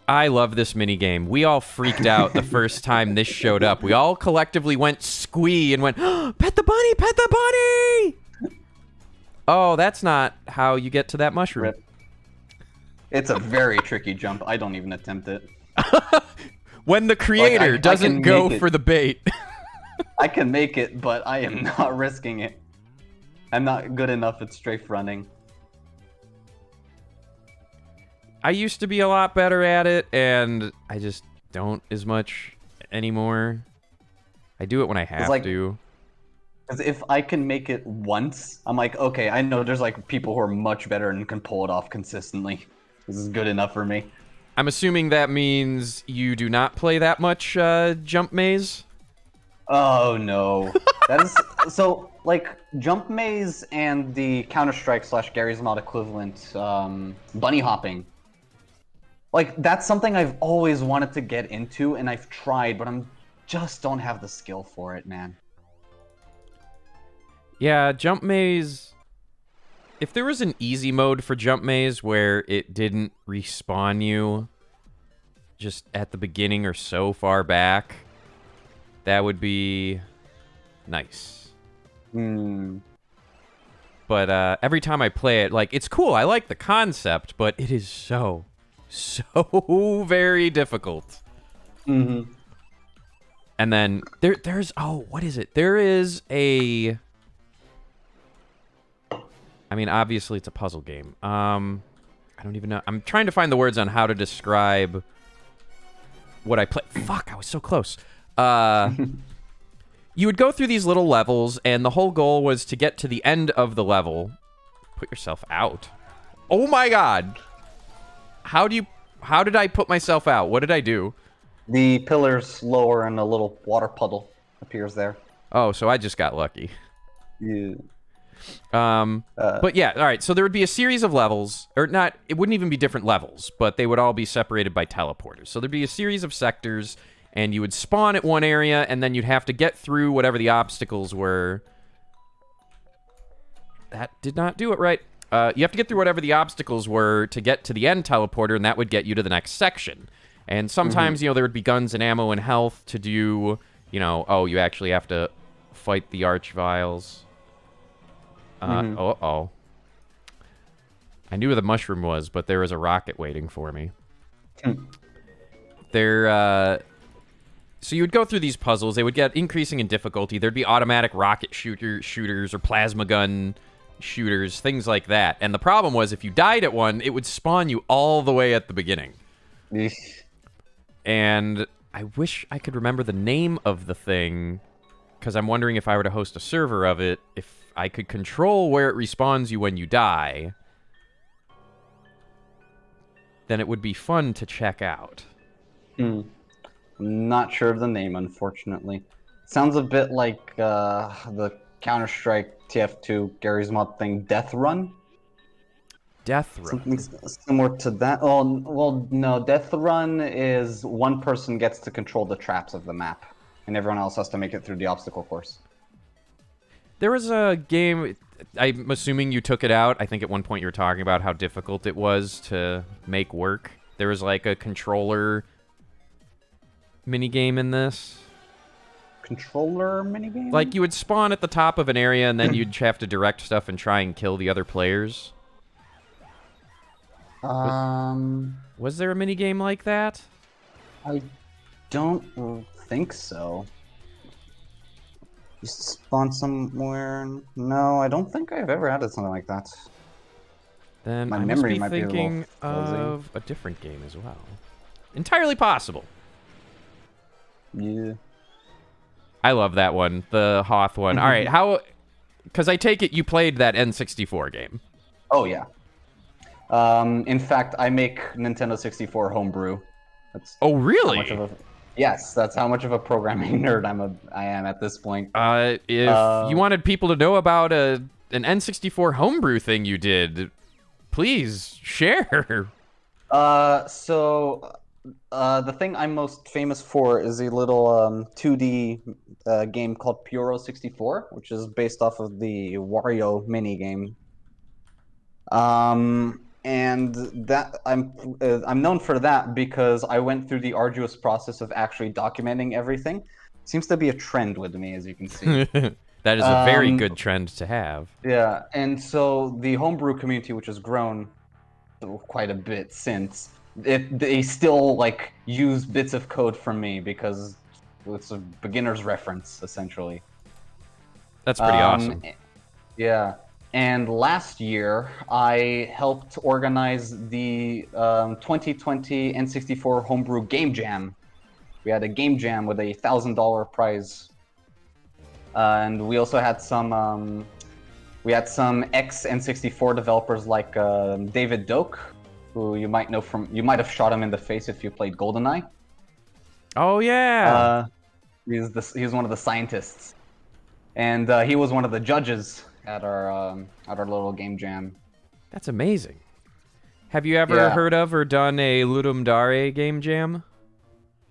I love this minigame. We all freaked out the first time this showed up. We all collectively went squee and went, oh, pet the bunny, pet the bunny! Oh, that's not how you get to that mushroom. Rip. It's a very tricky jump. I don't even attempt it. When the creator doesn't go for the bait. I can make it, but I am not risking it. I'm not good enough at strafe running. I used to be a lot better at it, and I just don't as much anymore. I do it when I have to. Because if I can make it once, I'm like, okay, I know there's like people who are much better and can pull it off consistently. This is good enough for me. I'm assuming that means you do not play that much Jump Maze? Oh no. That is so like Jump Maze and the Counter-Strike / Gary's Mod equivalent, bunny hopping. Like, that's something I've always wanted to get into, and I've tried, but just don't have the skill for it, man. Yeah, Jump Maze... If there was an easy mode for Jump Maze where it didn't respawn you just at the beginning or so far back, that would be nice. But every time I play it, like, it's cool. I like the concept, but it is so very difficult. And then there's what is it? There is a... I mean, obviously it's a puzzle game. I don't even know. I'm trying to find the words on how to describe what I play. Fuck, I was so close. You would go through these little levels, and the whole goal was to get to the end of the level. Put yourself out. Oh my god. How did I put myself out? What did I do? The pillars lower and a little water puddle appears there. Oh, so I just got lucky. Yeah. But yeah, all right. So there would be a series of levels, or not. It wouldn't even be different levels, but they would all be separated by teleporters. So there'd be a series of sectors, and you would spawn at one area, and then you'd have to get through whatever the obstacles were. That did not do it right. You have to get through whatever the obstacles were to get to the end teleporter, and that would get you to the next section. And sometimes, you know, there would be guns and ammo and health to do, you know, oh, you actually have to fight the Archviles. Uh-oh. I knew where the mushroom was, but there was a rocket waiting for me. So you would go through these puzzles. They would get increasing in difficulty. There'd be automatic rocket shooters or plasma gun shooters, things like that. And the problem was, if you died at one, it would spawn you all the way at the beginning. And I wish I could remember the name of the thing, because I'm wondering if I were to host a server of it, if I could control where it respawns you when you die, then it would be fun to check out. I'm not sure of the name, unfortunately. Sounds a bit like the Counter-Strike TF2 Gary's Mod thing, Death Run? Death Run. Something similar to that. Oh, well, no. Death Run is one person gets to control the traps of the map, and everyone else has to make it through the obstacle course. There was a game, I'm assuming you took it out. I think at one point you were talking about how difficult it was to make work. There was like a controller minigame in this. Controller minigame? Like, you would spawn at the top of an area, and then you'd have to direct stuff and try and kill the other players. Was there a minigame like that? I don't think so. You spawn somewhere? No, I don't think I've ever added something like that. Then My I memory must might be be a little thinking fuzzy. of a different game as well. Entirely possible. Yeah. I love that one, the Hoth one. All right, because I take it you played that N64 game. Oh yeah. In fact, I make Nintendo 64 homebrew. That's Oh, how really? much of a yes. That's how much of a programming nerd I am at this point. If you wanted people to know about an N64 homebrew thing you did, please share. The thing I'm most famous for is a little 2D game called Puro64, which is based off of the Wario mini game. And that I'm known for that because I went through the arduous process of actually documenting everything. Seems to be a trend with me, as you can see. That is a very good trend to have. Yeah, and so the homebrew community, which has grown quite a bit since, they still like use bits of code from me because it's a beginner's reference, essentially. That's pretty awesome. Yeah. And last year, I helped organize the 2020 N64 Homebrew Game Jam. We had a game jam with a $1,000 prize, and we also had some ex N64 developers like David Doak, who you might have shot him in the face if you played GoldenEye. Oh yeah. He's one of the scientists, and he was one of the judges at our little game jam. That's amazing. Have you ever heard of or done a Ludum Dare game jam?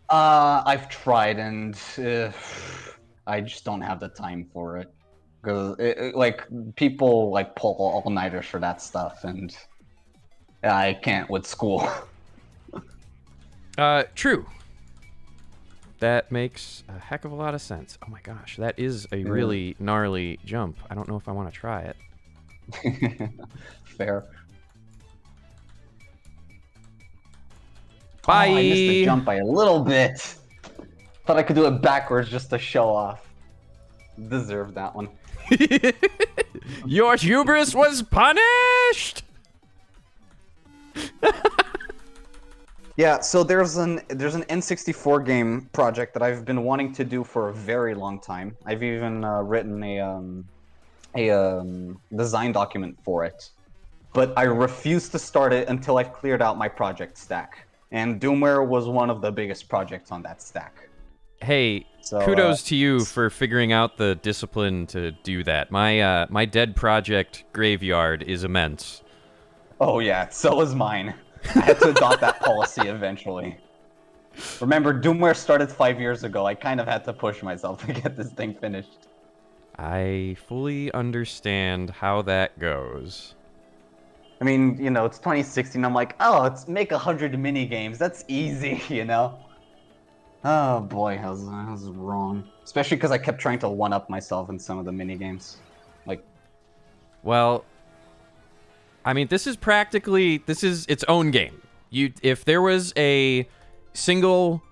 I've tried, and I just don't have the time for it. Because like people like pull all-nighters for that stuff, and I can't with school. True. That makes a heck of a lot of sense. Oh my gosh, that is a really gnarly jump. I don't know if I want to try it. Fair. Bye! Oh, I missed the jump by a little bit. Thought I could do it backwards just to show off. Deserved that one. Your hubris was punished! Yeah, so there's an N64 game project that I've been wanting to do for a very long time. I've even written a design document for it, but I refuse to start it until I've cleared out my project stack. And Doomware was one of the biggest projects on that stack. Hey, So, kudos to you for figuring out the discipline to do that. My dead project graveyard is immense. Oh yeah, so is mine. I had to adopt that policy eventually. Remember, Doomware started 5 years ago. I kind of had to push myself to get this thing finished. I fully understand how that goes. I mean, you know, it's 2016. I'm like, oh, let's make 100 mini games. That's easy, you know. Oh boy, I was wrong. Especially because I kept trying to one-up myself in some of the mini games. Like, Well, I mean, this is its own game. If there was a single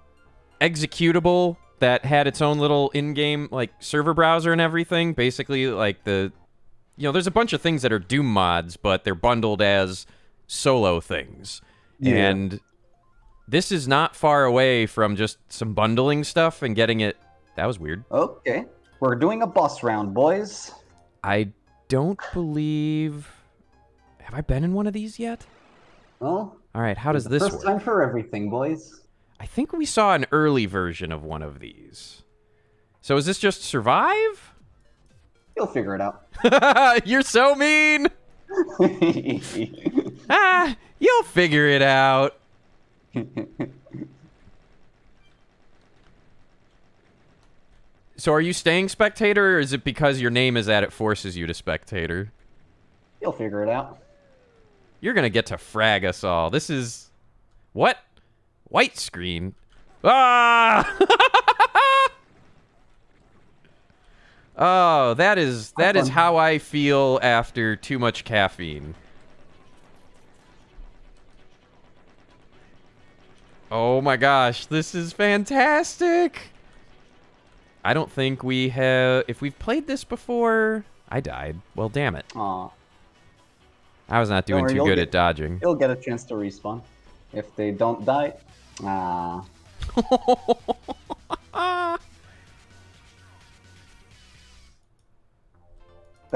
executable that had its own little in-game like server browser and everything, basically like there's a bunch of things that are Doom mods, but they're bundled as solo things. Yeah. And this is not far away from just some bundling stuff and getting it. That was weird. okay, we're doing a boss round, boys. I don't believe. Have I been in one of these yet? Well, All right, how does this work? first time for everything, boys. I think we saw an early version of one of these. So is this just survive? You'll figure it out. You're so mean! You'll figure it out. So are you staying spectator, or is it because your name is that it forces you to spectator? You'll figure it out. You're gonna get to frag us all. This is... What? White screen? Ah! Oh, that is how I feel after too much caffeine. Oh my gosh, this is fantastic! I don't think we have... If we've played this before... I died. Well, damn it. Aw. I was not doing worry, too you'll good get- at dodging. You'll get a chance to respawn. If they don't die,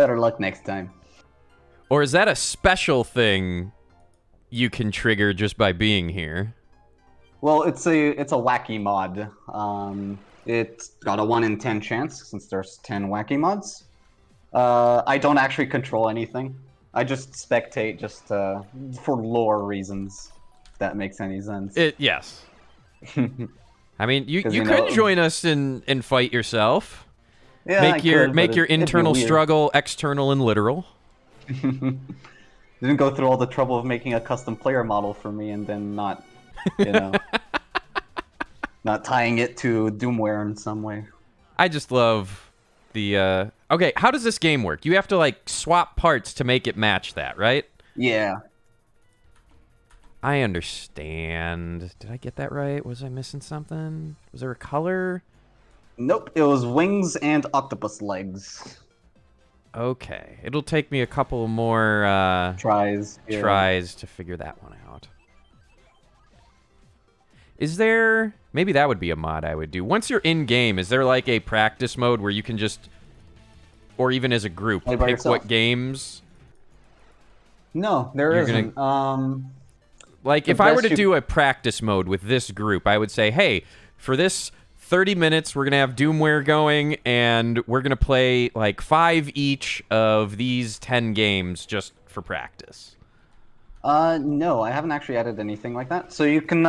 Better luck next time. Or is that a special thing you can trigger just by being here? Well, it's a wacky mod. It's got a 1 in 10 chance since there's 10 wacky mods. I don't actually control anything. I just spectate just for lore reasons. If that makes any sense. Yes. I mean, you you could know- join us and fight yourself. Yeah, make your it'd be internal weird. struggle external and literal. Didn't go through all the trouble of making a custom player model for me and then not, you know, not tying it to Doomware in some way. I just love the okay, how does this game work? You have to like swap parts to make it match that, right? Yeah. I understand. Did I get that right? Was I missing something? Was there a color? Nope, it was wings and octopus legs. Okay. It'll take me a couple more Tries. Yeah. tries to figure that one out. Is there... Maybe that would be a mod I would do. Once you're in-game, is there like a practice mode where you can just... Or even as a group, Play by pick yourself. what games... No, there You're isn't. Like, The if I were best to you- do a practice mode with this group, I would say, hey, for this 30 minutes, we're going to have Doomware going, and we're going to play, like, 5 each of these 10 games just for practice. No, I haven't actually added anything like that. So you can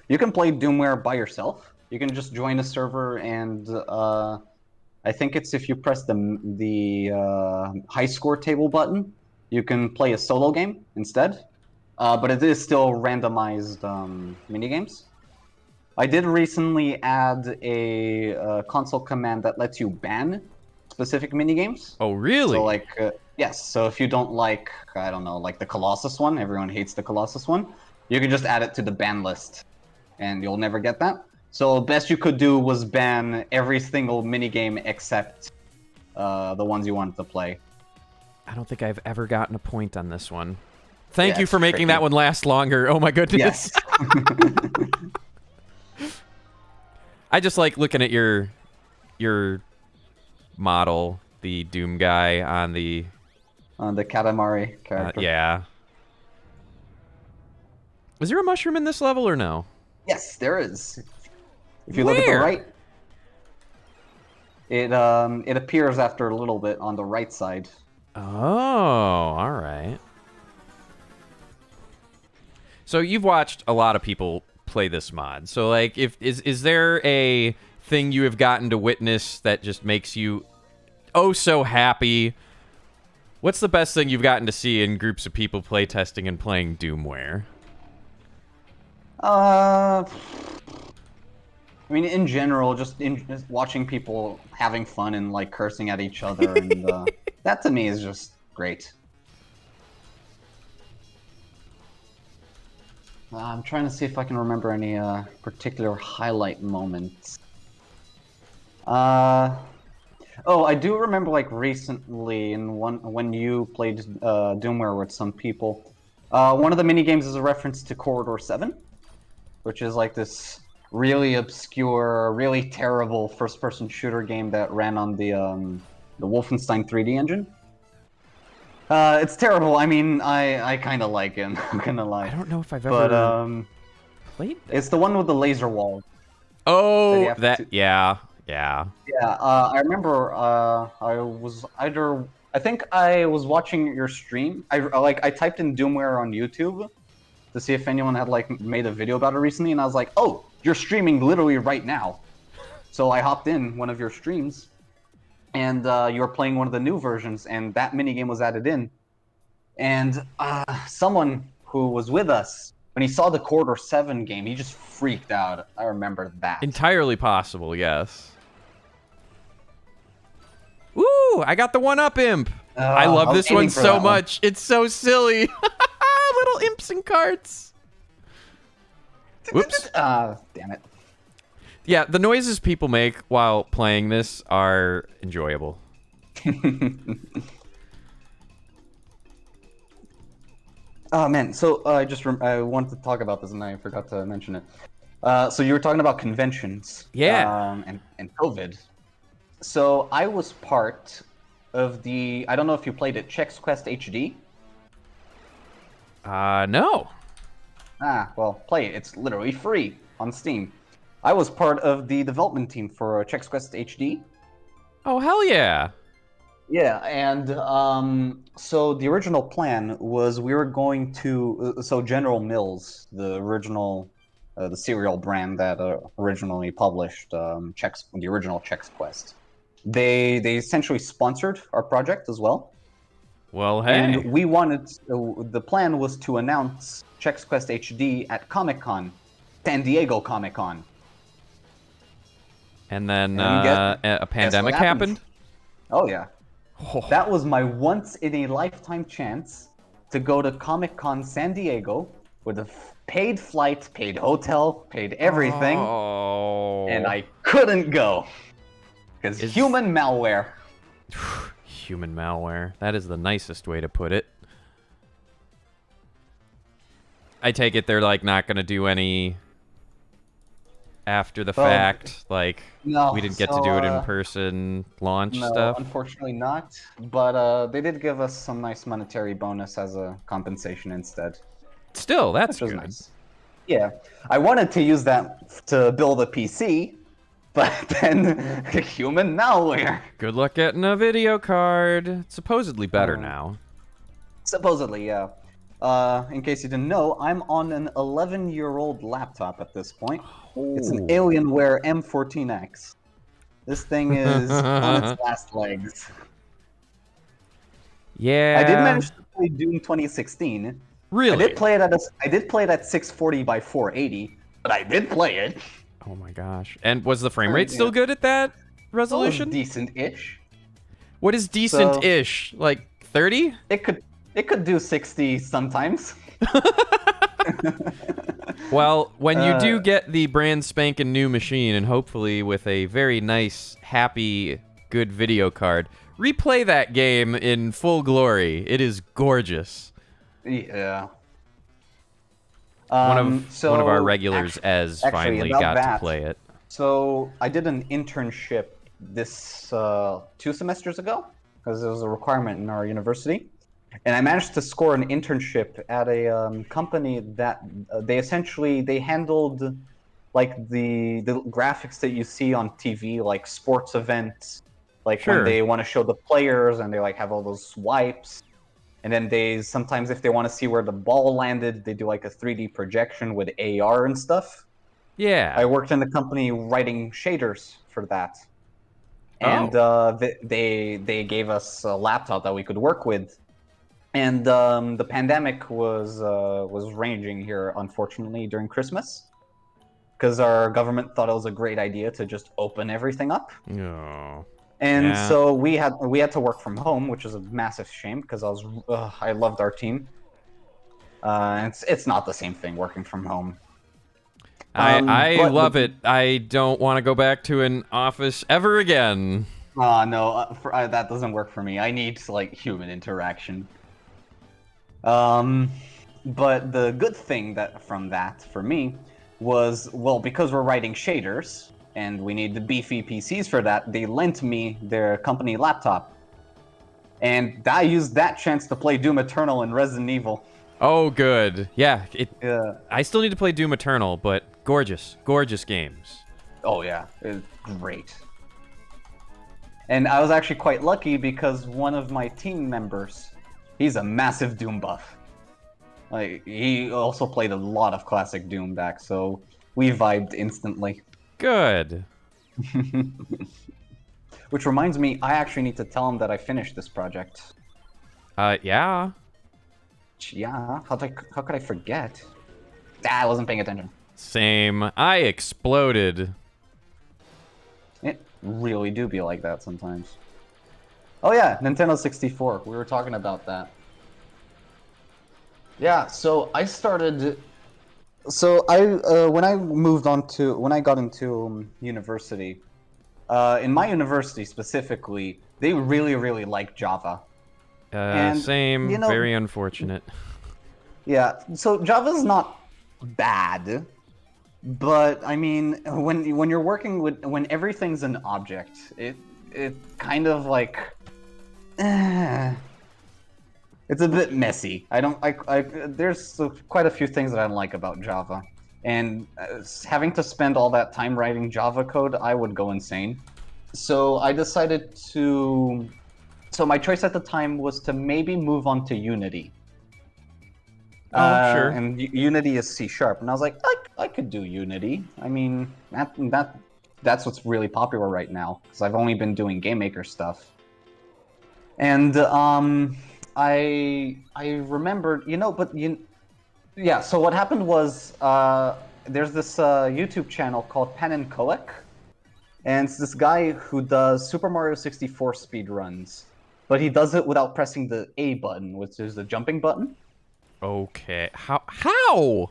play Doomware by yourself. You can just join a server and I think it's if you press the high score table button, you can play a solo game instead. But it is still randomized minigames. I did recently add a console command that lets you ban specific minigames. Oh, really? So like, yes. So if you don't like, I don't know, like the Colossus one, everyone hates the Colossus one. You can just add it to the ban list, and you'll never get that. So the best you could do was ban every single minigame except the ones you wanted to play. I don't think I've ever gotten a point on this one. Thank Yeah, you for it's making tricky. that one last longer. Oh, my goodness. Yes. I just like looking at your model, the Doom guy on the... The Katamari character. yeah. Is there a mushroom in this level or no? Yes, there is. If you look at the Where? right, it appears after a little bit on the right side. Oh, all right. So you've watched a lot of people play this mod. So like, is there a thing you have gotten to witness that just makes you oh so happy? What's the best thing you've gotten to see in groups of people playtesting and playing Doomware? I mean, in general, just watching people having fun and like cursing at each other, and that to me is just great. I'm trying to see if I can remember any particular highlight moments. Oh, I do remember like recently in when you played Doomware with some people. One of the mini games is a reference to Corridor 7, which is like this really obscure, really terrible first-person shooter game that ran on the Wolfenstein 3D engine. It's terrible. I mean, I kind of like it. I'm not gonna lie. I don't know if I've But ever played that. it's the one with the laser wall. Oh, have that to- yeah. Yeah, I remember. I think I was watching your stream. I typed in Doomware on YouTube to see if anyone had like made a video about it recently, and I was like, oh, you're streaming literally right now. So I hopped in one of your streams, and you were playing one of the new versions, and that minigame was added in. And someone who was with us, when he saw the Corridor 7 game, he just freaked out. I remember that. Entirely possible, yes. Ooh, I got the one-up imp. I love was this one aiming for so that one. much. It's so silly. Little imps and carts. Whoops. Damn it. Yeah, the noises people make while playing this are enjoyable. Oh man, so I wanted to talk about this and I forgot to mention it. So you were talking about conventions, Yeah. and COVID. So I was part of the... I don't know if you played it, Chex Quest HD? No. Ah, well, play it. It's literally free on Steam. I was part of the development team for Chex Quest HD. Oh, hell yeah. Yeah, and so the original plan was we were going to... so General Mills, the original... the cereal brand that originally published the original Chex Quest. They essentially sponsored our project as well. Well, hey. And we wanted... the plan was to announce Chex Quest HD at Comic-Con, San Diego Comic-Con. And then And a pandemic happened? Oh, yeah. Oh. That was my once-in-a-lifetime chance to go to Comic-Con San Diego with a paid flight, paid hotel, paid everything, Oh. and I couldn't go. Because human malware. Human malware. That is the nicest way to put it. I take it they're, like, not going to do any after the fact, like, no, we didn't get to do it in person launch No, stuff? unfortunately not. But they did give us some nice monetary bonus as a compensation instead. Still, that's Which was good. nice. Yeah, I wanted to use that to build a PC, but then human malware. Good luck getting a video card. It's supposedly better now. Supposedly, yeah. In case you didn't know, I'm on an 11-year-old laptop at this point. It's an Ooh. Alienware M14X. This thing is on its last legs. Yeah. I did manage to play Doom 2016. Really? I did play it at 640 by 480, but I did play it. Oh my gosh. And was the frame rate still good at that resolution? Decent-ish. What is decent-ish? Like 30? It could do 60 sometimes. Well, when you do get the brand spanking new machine, and hopefully with a very nice, happy, good video card, replay that game in full glory. It is gorgeous. Yeah. One of our regulars, actually, finally about got that, to play it. So I did an internship this 2 semesters ago because it was a requirement in our university, and I managed to score an internship at a company that they handled like the graphics that you see on TV, like sports events, like Sure. when they want to show the players and they like have all those swipes. And then they sometimes, if they want to see where the ball landed, they do like a 3D projection with AR and stuff. Yeah. I worked in the company writing shaders for that, and they gave us a laptop that we could work with. And the pandemic was raging here, unfortunately, during Christmas, because our government thought it was a great idea to just open everything up. Oh. And Yeah. so we had to work from home, which is a massive shame because I loved our team. It's not the same thing working from home. I but love it. I don't want to go back to an office ever again. No, that doesn't work for me. I need like human interaction. But the good thing from that for me was, well, because we're writing shaders and we need the beefy PCs for that, they lent me their company laptop. And I used that chance to play Doom Eternal and Resident Evil. Oh, good. Yeah. Yeah. I still need to play Doom Eternal, but gorgeous, gorgeous games. Oh yeah, it's great. And I was actually quite lucky because one of my team members, he's a massive Doom buff. Like, he also played a lot of classic Doom back, so we vibed instantly. Good. Which reminds me, I actually need to tell him that I finished this project. Yeah. Yeah, how could I forget? I wasn't paying attention. Same. I exploded. It really do be like that sometimes. Oh yeah, Nintendo 64. We were talking about that. Yeah, so I started. So when I got into university, in my university specifically, they really like Java. And, Same. you know- Very unfortunate. Yeah, so Java's not bad, but I mean, when you're working with when everything's an object, it kind of like It's a bit messy. There's quite a few things that I don't like about Java, and having to spend all that time writing Java code, I would go insane. So I decided to. So my choice at the time was to maybe move on to Unity. Sure. And Unity is C#, and I was like, I could do Unity. I mean, that's what's really popular right now, because I've only been doing GameMaker stuff. And I remembered, yeah. So what happened was, there's this YouTube channel called Pan and Koek, and it's this guy who does Super Mario 64 speedruns, but he does it without pressing the A button, which is the jumping button. Okay. How?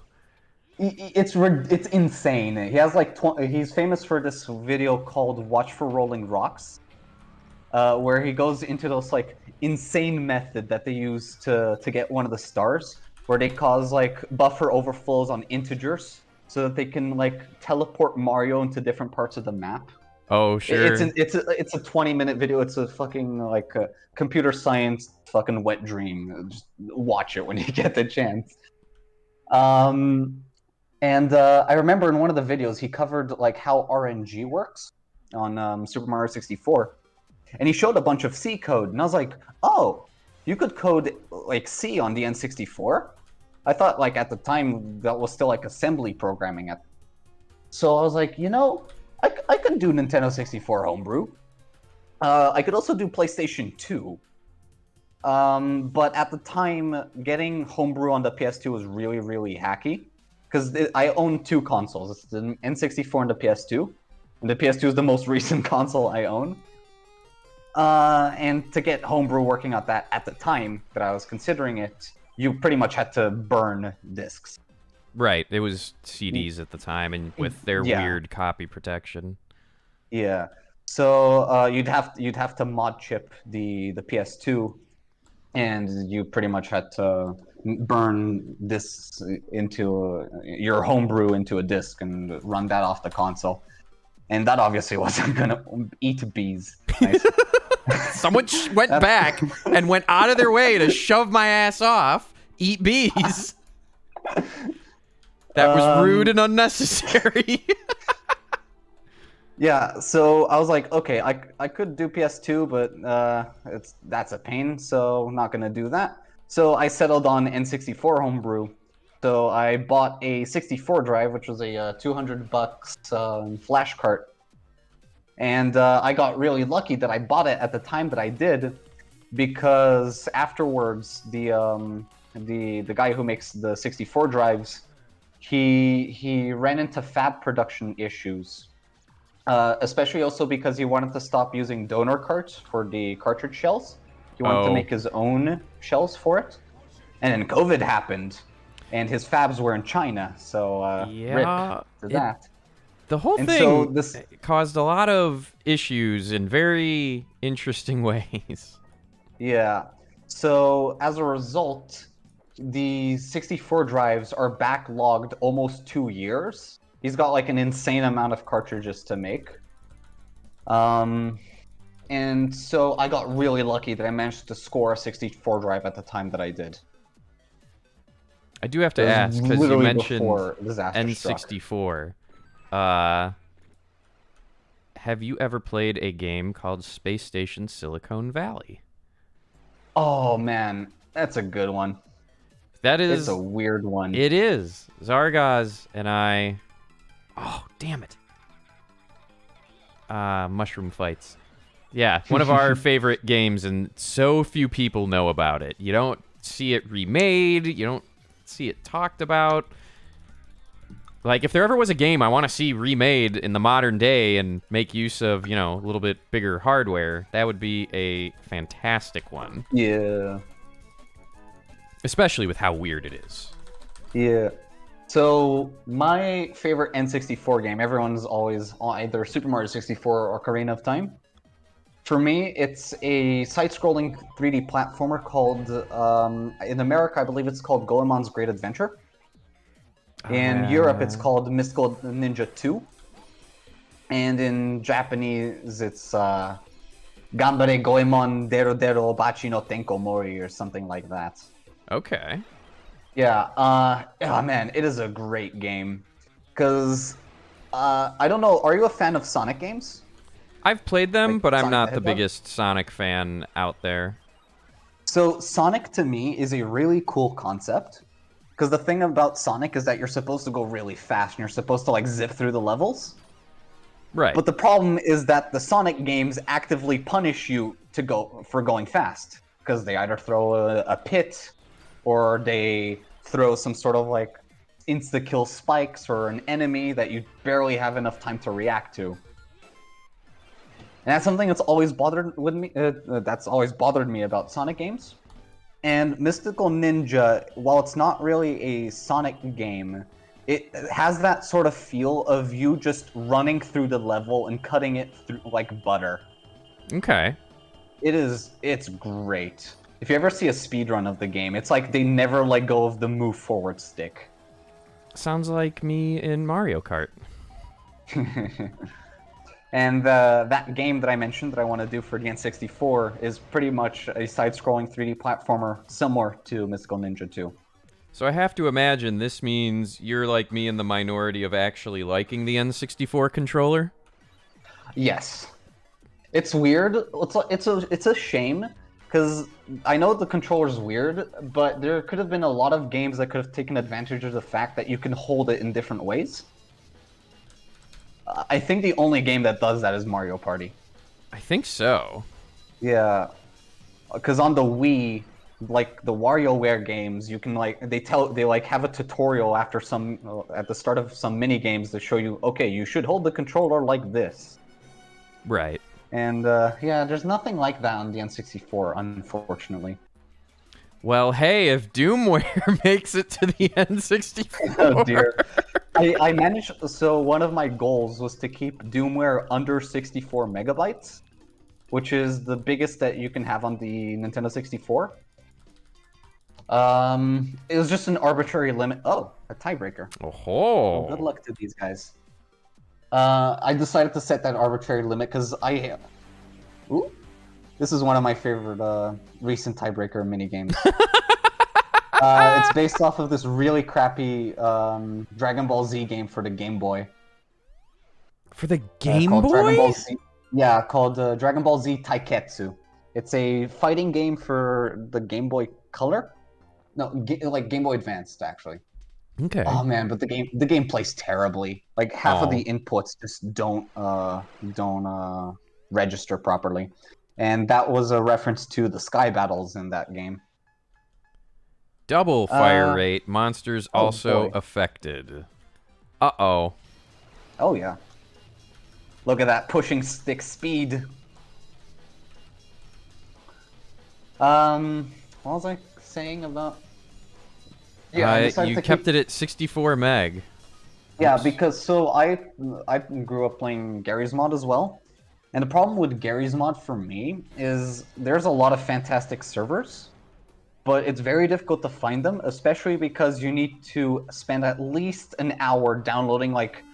It's insane. He has like he's famous for this video called "Watch for Rolling Rocks," where he goes into this like insane method that they use to get one of the stars, where they cause like buffer overflows on integers so that they can like teleport Mario into different parts of the map. Oh, sure. It's a 20-minute video. It's a fucking like a computer science fucking wet dream. Just watch it when you get the chance. And I remember in one of the videos he covered like how RNG works on Super Mario 64, and he showed a bunch of C code, and I was like, oh, you could code like C on the N64. I thought like at the time that was still like assembly programming. So I was like, I could do Nintendo 64 homebrew. I could also do PlayStation 2. But at the time, getting homebrew on the PS2 was really, really hacky. Because I own two consoles. It's the N64 and the PS2. And the PS2 is the most recent console I own. And to get homebrew working at the time that I was considering it, you pretty much had to burn discs. Right. It was CDs at the time, and with their weird copy protection. Yeah. So you'd have to mod chip the PS2, and you pretty much had to burn this into your homebrew into a disc and run that off the console. And that obviously wasn't gonna eat bees. Nice. Someone went back and went out of their way to shove my ass off, eat bees. That was rude and unnecessary. Yeah, so I was like, okay, I could do PS2, but that's a pain, so I'm not gonna do that. So I settled on N64 homebrew. So I bought a 64 drive, which was a $200 flash cart, and I got really lucky that I bought it at the time that I did, because afterwards the guy who makes the 64 drives, he ran into fab production issues. Especially also because he wanted to stop using donor carts for the cartridge shells. He wanted to make his own shells for it. And then COVID happened, and his fabs were in China, so rip for that. The whole And thing so caused a lot of issues in very interesting ways. Yeah. So as a result, the 64 drives are backlogged almost 2 years. He's got like an insane amount of cartridges to make. And so I got really lucky that I managed to score a 64 drive at the time that I did. I do have to ask, because you mentioned N64. Have you ever played a game called Space Station Silicon Valley? Oh man, that's a good one. That is... It's a weird one. It is. Zargaz and I... Oh, damn it. Mushroom Fights. Yeah, one of our favorite games, and so few people know about it. You don't see it remade. You don't see it talked about. Like, if there ever was a game I want to see remade in the modern day and make use of, a little bit bigger hardware, that would be a fantastic one. Yeah. Especially with how weird it is. Yeah. So, my favorite N64 game, everyone's always on either Super Mario 64 or Ocarina of Time. For me, it's a side-scrolling 3D platformer called, in America, I believe it's called Goemon's Great Adventure. In Europe, it's called Mystical Ninja 2. And in Japanese, it's Gambare Goemon Deru Deru Bachi no Tenko Mori or something like that. Okay. Yeah, oh man, it is a great game. Because, I don't know, are you a fan of Sonic games? I've played them, Like but I'm Sonic not the the Hedgehog? biggest Sonic fan out there. So, Sonic to me is a really cool concept. Because the thing about Sonic is that you're supposed to go really fast and you're supposed to like zip through the levels. Right. But the problem is that the Sonic games actively punish you for going fast. Because they either throw a pit, or they throw some sort of like insta-kill spikes or an enemy that you barely have enough time to react to. And that's something that's always bothered me about Sonic games. And Mystical Ninja, while it's not really a Sonic game, it has that sort of feel of you just running through the level and cutting it through like butter. Okay. It's great. If you ever see a speedrun of the game, it's like they never let go of the move forward stick. Sounds like me in Mario Kart. And that game that I mentioned that I want to do for the N64 is pretty much a side-scrolling 3D platformer similar to Mystical Ninja 2. So I have to imagine this means you're like me in the minority of actually liking the N64 controller? Yes. It's weird. It's a shame, because I know the controller's weird, but there could have been a lot of games that could have taken advantage of the fact that you can hold it in different ways. I think the only game that does that is Mario Party. I think so. Yeah, because on the Wii, like the WarioWare games, you can like they have a tutorial after at the start of some mini games to show you, okay, you should hold the controller like this. Right. And yeah, there's nothing like that on the N64, unfortunately. Well, hey, if DooMware makes it to the N64. Oh dear. I managed, so one of my goals was to keep DooMware under 64 megabytes, which is the biggest that you can have on the Nintendo 64. It was just an arbitrary limit. Oh, a tiebreaker. Oh. Well, good luck to these guys. I decided to set that arbitrary limit because Ooh, this is one of my favorite recent tiebreaker minigames. It's based off of this really crappy Dragon Ball Z game for the Game Boy. For the Game Called Boy? Dragon Ball Z. Yeah, called Dragon Ball Z Taiketsu. It's a fighting game for the Game Boy Color. No, like Game Boy Advanced, actually. Okay. Oh man, but the game plays terribly. Like half of the inputs just don't register properly, and that was a reference to the Sky Battles in that game. Double fire rate. Monsters oh, also boy. affected. Uh-oh. Oh yeah. Look at that pushing stick speed. What was I saying about? Yeah, I decided you to kept keep- it at 64 meg. Yeah, Oops. because so I grew up playing Gary's Mod as well, and the problem with Gary's Mod for me is there's a lot of fantastic servers, but it's very difficult to find them, especially because you need to spend at least an hour downloading like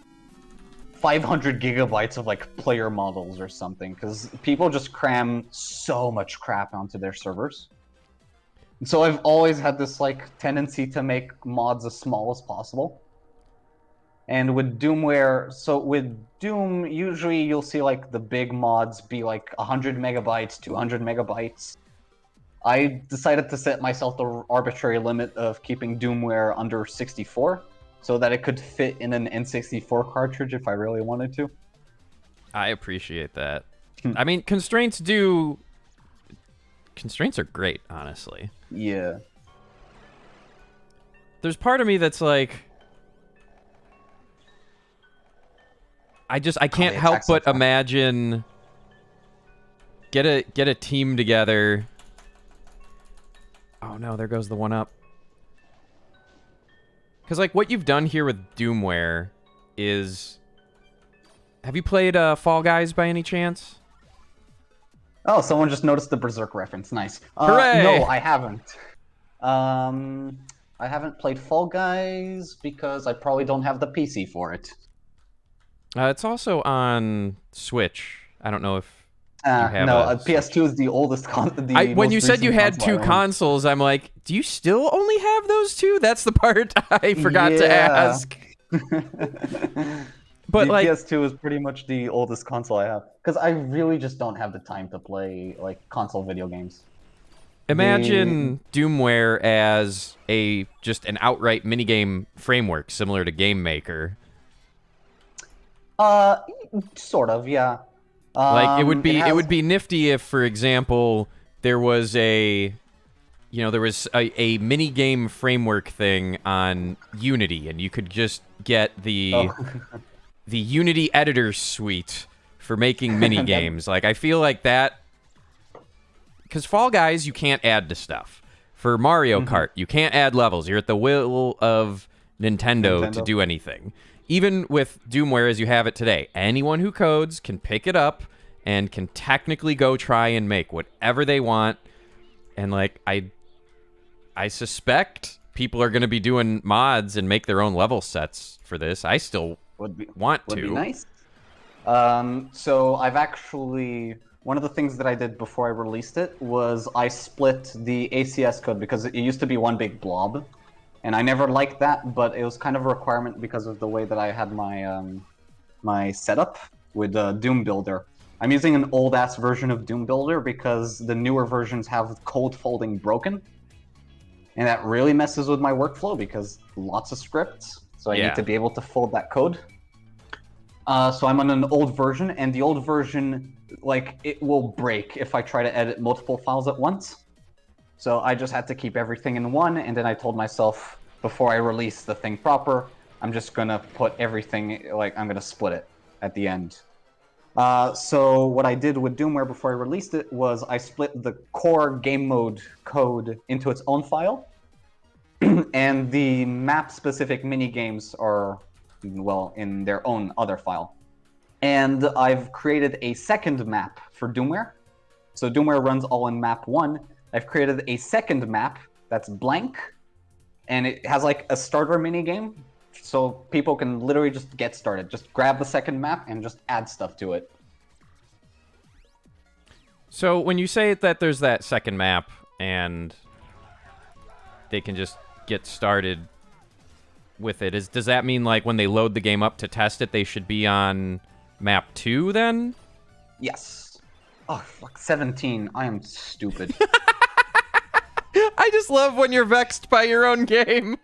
500 gigabytes of like player models or something, because people just cram so much crap onto their servers. And so I've always had this like tendency to make mods as small as possible. And with DooMware, so with Doom, usually you'll see like the big mods be like 100 megabytes, 200 megabytes. I decided to set myself the arbitrary limit of keeping DooMware under 64, so that it could fit in an N64 cartridge if I really wanted to. I appreciate that. I mean, constraints are great, honestly. Yeah. There's part of me that's like, I can't the help attacks so but fast. imagine get a team together. Oh no, there goes the one up. Because like what you've done here with DooMware is, have you played Fall Guys by any chance? Oh, someone just noticed the Berserk reference. Nice. Hooray! No, I haven't. I haven't played Fall Guys because I probably don't have the PC for it. It's also on Switch. I don't know if You have no, a Switch. PS2 is the oldest when you said you had console I two own. consoles, I'm like, do you still only have those two? That's the part I forgot to Yeah. ask. But the like, PS2 is pretty much the oldest console I have because I really just don't have the time to play like console video games. imagine Doomware as just an outright minigame framework similar to Game Maker. Sort of, yeah. Like it would has- be nifty if, for example, there was a mini game framework thing on Unity, and you could just get the Unity editor suite for making mini games. Like I feel like that, because Fall Guys you can't add to stuff. For Mario Kart you can't add levels. You're at the will of Nintendo to do anything. Even with Doomware as you have it today, anyone who codes can pick it up and can technically go try and make whatever they want. And like I suspect people are going to be doing mods and make their own level sets for this. I still want to. Would be nice. So I've actually one of the things that I did before I released it was I split the ACS code because it used to be one big blob. And I never liked that, but it was kind of a requirement because of the way that I had my my setup with Doom Builder. I'm using an old-ass version of Doom Builder because the newer versions have code folding broken. And that really messes with my workflow because lots of scripts, so I need to be able to fold that code. So I'm on an old version, and the old version, like, it will break if I try to edit multiple files at once. So I just had to keep everything in one, and then I told myself, before I release the thing proper, I'm just gonna put everything, like, I'm gonna split it at the end. So what I did with Doomware before I released it was I split the core game mode code into its own file, and the map-specific mini-games are, well, in their own other file. And I've created a second map for Doomware. So Doomware runs all in map 1. I've created a second map that's blank, and it has like a starter minigame, so people can literally just get started. Just grab the second map and just add stuff to it. So when you say that there's that second map and they can just get started with it, does that mean like when they load the game up to test it, they should be on map 2 then? Yes. Oh, fuck, 17. I am stupid. I just love when you're vexed by your own game.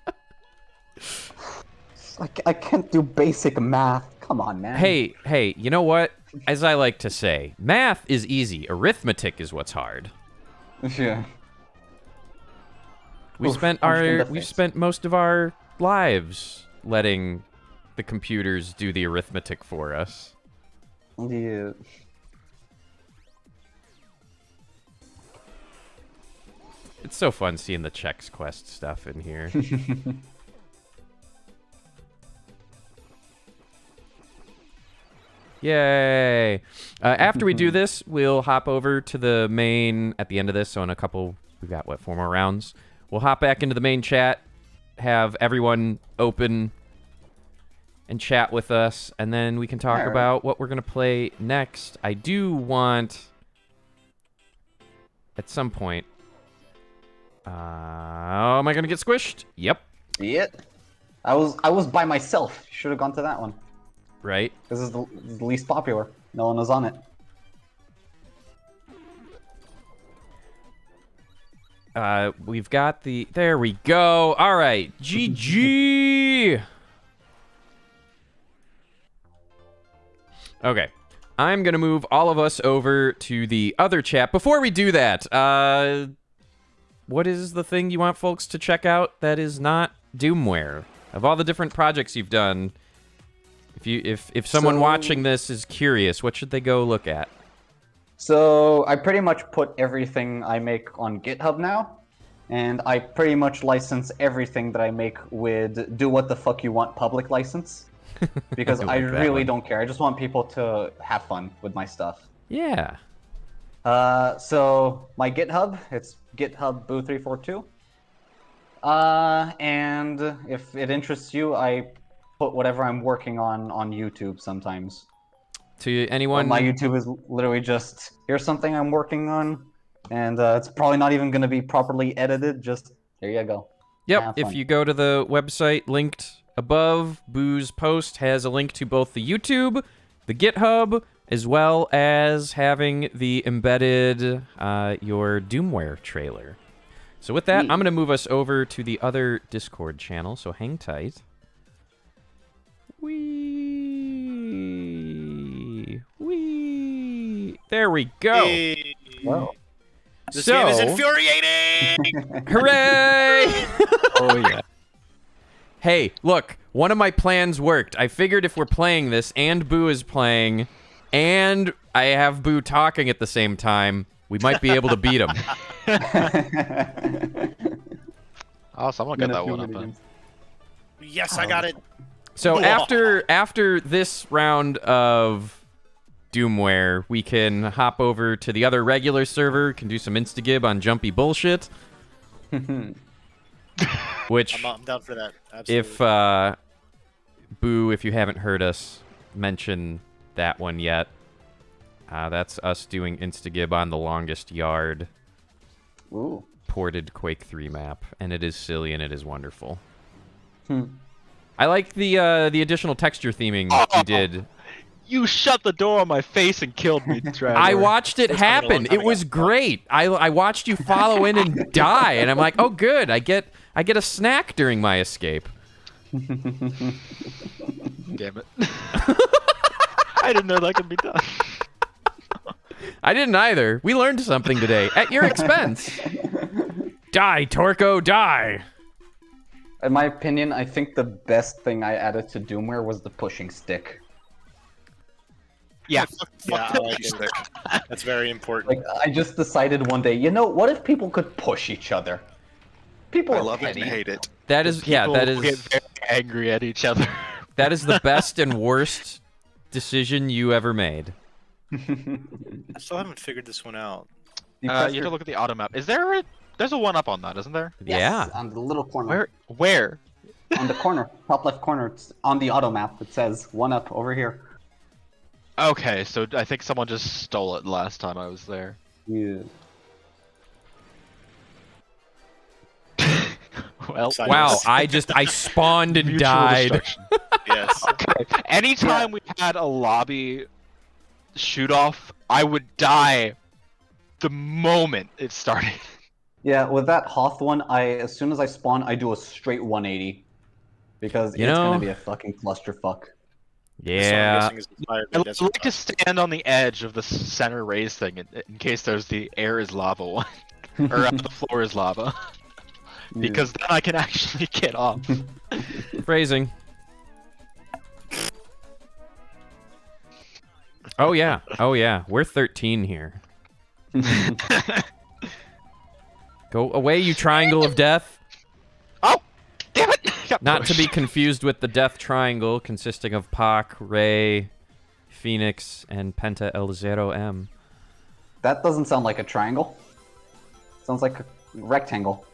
I can't do basic math. Come on, man. Hey, you know what? As I like to say, math is easy. Arithmetic is what's hard. Yeah. We've spent most of our lives letting the computers do the arithmetic for us. Yeah. It's so fun seeing the Chex Quest stuff in here. Yay! After we do this, we'll hop over to the main at the end of this. So in a couple, we've got, 4 more rounds. We'll hop back into the main chat, have everyone open and chat with us, and then we can talk about what we're going to play next. I do want, at some point... am I going to get squished? Yep. Yeah. I was by myself. Should have gone to that one. Right. This is the least popular. No one was on it. We've got the... There we go. All right. GG! Okay. I'm going to move all of us over to the other chat. Before we do that, what is the thing you want folks to check out that is not Doomware? Of all the different projects you've done, if someone watching this is curious, what should they go look at? So I pretty much put everything I make on GitHub now, and I pretty much license everything that I make with Do What the Fuck You Want public license, because I really don't care. I just want people to have fun with my stuff. Yeah. So my GitHub, it's GitHub Buu342. And if it interests you, I put whatever I'm working on YouTube sometimes. To Well, anyone, my YouTube is literally just here's something I'm working on, and it's probably not even going to be properly edited. Just there you go. yep, Have if fun. you go to the website linked above, Boo's post has a link to both the YouTube, the GitHub, as well as having the embedded your Doomware trailer. So with that, I'm going to move us over to the other Discord channel, so hang tight. Wee. There we go. Hey. Whoa. This So- game is infuriating! Hooray! Oh yeah. Hey, look, one of my plans worked. I figured if we're playing this and Boo is playing and I have Boo talking at the same time, we might be able to beat him. Oh, someone got that one up then. Yes, I got it. So Whoa. after this round of Doomware, we can hop over to the other regular server, can do some Instagib on jumpy bullshit. Which, I'm down for that. Absolutely. if Boo, if you haven't heard us mention that one yet, that's us doing Instagib on the Longest Yard Ooh. ported Quake 3 map, and it is silly and it is wonderful. Hmm. I like the additional texture theming you did. You shut the door on my face and killed me, Trevor. I watched it First time in a long happen. time It was ago. great. I watched you follow in and die, and I'm like, oh good, I get a snack during my escape. Damn it. I didn't know that could be done. I didn't either. We learned something today at your expense. Die, Torko, die. In my opinion, I think the best thing I added to Doomware was the pushing stick. Yeah. Yeah, I like it. That's very important. Like, I just decided one day, you know, what if people could push each other? People I are love it petty. and hate it. That is yeah. That People get is very angry at each other. that is the best and worst decision you ever made. I still haven't figured this one out. You You press have your- to look at the auto map. Is there a... There's a one up on that, isn't there? Yes, Yeah. on the little corner. Where? On the corner, top left corner, it's on the auto map. It says one up over here. Okay, so I think someone just stole it last time I was there. Yeah. Well, Side Wow, notes. I spawned and mutual died. destruction. Yes. Okay. Anytime we had a lobby shoot off, I would die the moment it started. Yeah, with that Hoth one, as soon as I spawn, I do a straight 180. Because You it's know- gonna be a fucking clusterfuck. This one, I'm Yeah. guessing, is inspired by I Desert like to Rock. stand on the edge of the center raise thing in case there's the air is lava one, or the floor is lava, because then I can actually get off. Phrasing. Oh yeah. Oh yeah. We're 13 here. Go away, you triangle of death. Oh, damn it! Got Not to be pushed. confused with the death triangle consisting of Pac, Ray, Phoenix, and Penta L0M. That doesn't sound like a triangle. Sounds like a rectangle.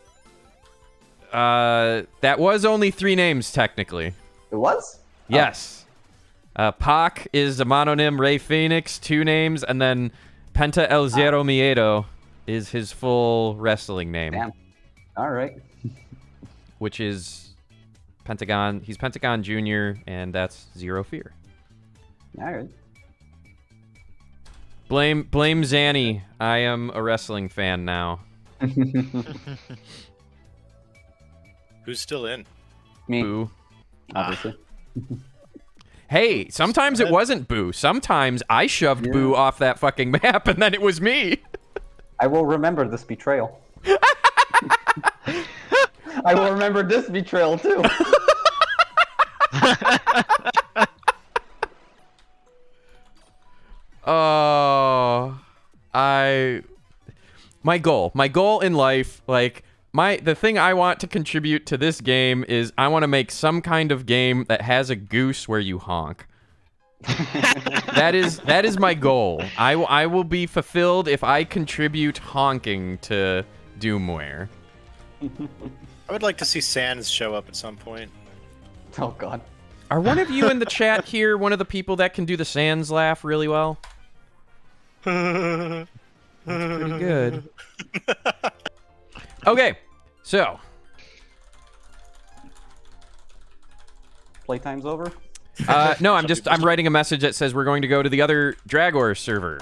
That was only 3 names technically. It was? Yes. Pac is a mononym, Ray Phoenix, 2 names, and then Penta L0 Miedo is his full wrestling name, Damn. Alright. which is Pentagon. He's Pentagon Jr., and that's Zero Fear. Alright. Blame Zanny. I am a wrestling fan now. Who's still in? Me, Boo. obviously. Hey, sometimes it wasn't Boo. Sometimes I shoved Yeah. Boo off that fucking map, and then it was me. I will remember this betrayal. I will remember this betrayal too. Oh, my goal in life, like the thing I want to contribute to this game is I want to make some kind of game that has a goose where you honk. that is my goal. I will be fulfilled if I contribute honking to Doomware. I would like to see Sans show up at some point. Oh god. Are one of you in the chat here one of the people that can do the Sans laugh really well? That's pretty good. Okay, so Playtime's over. no, I'm writing a message that says we're going to go to the other Dragor server.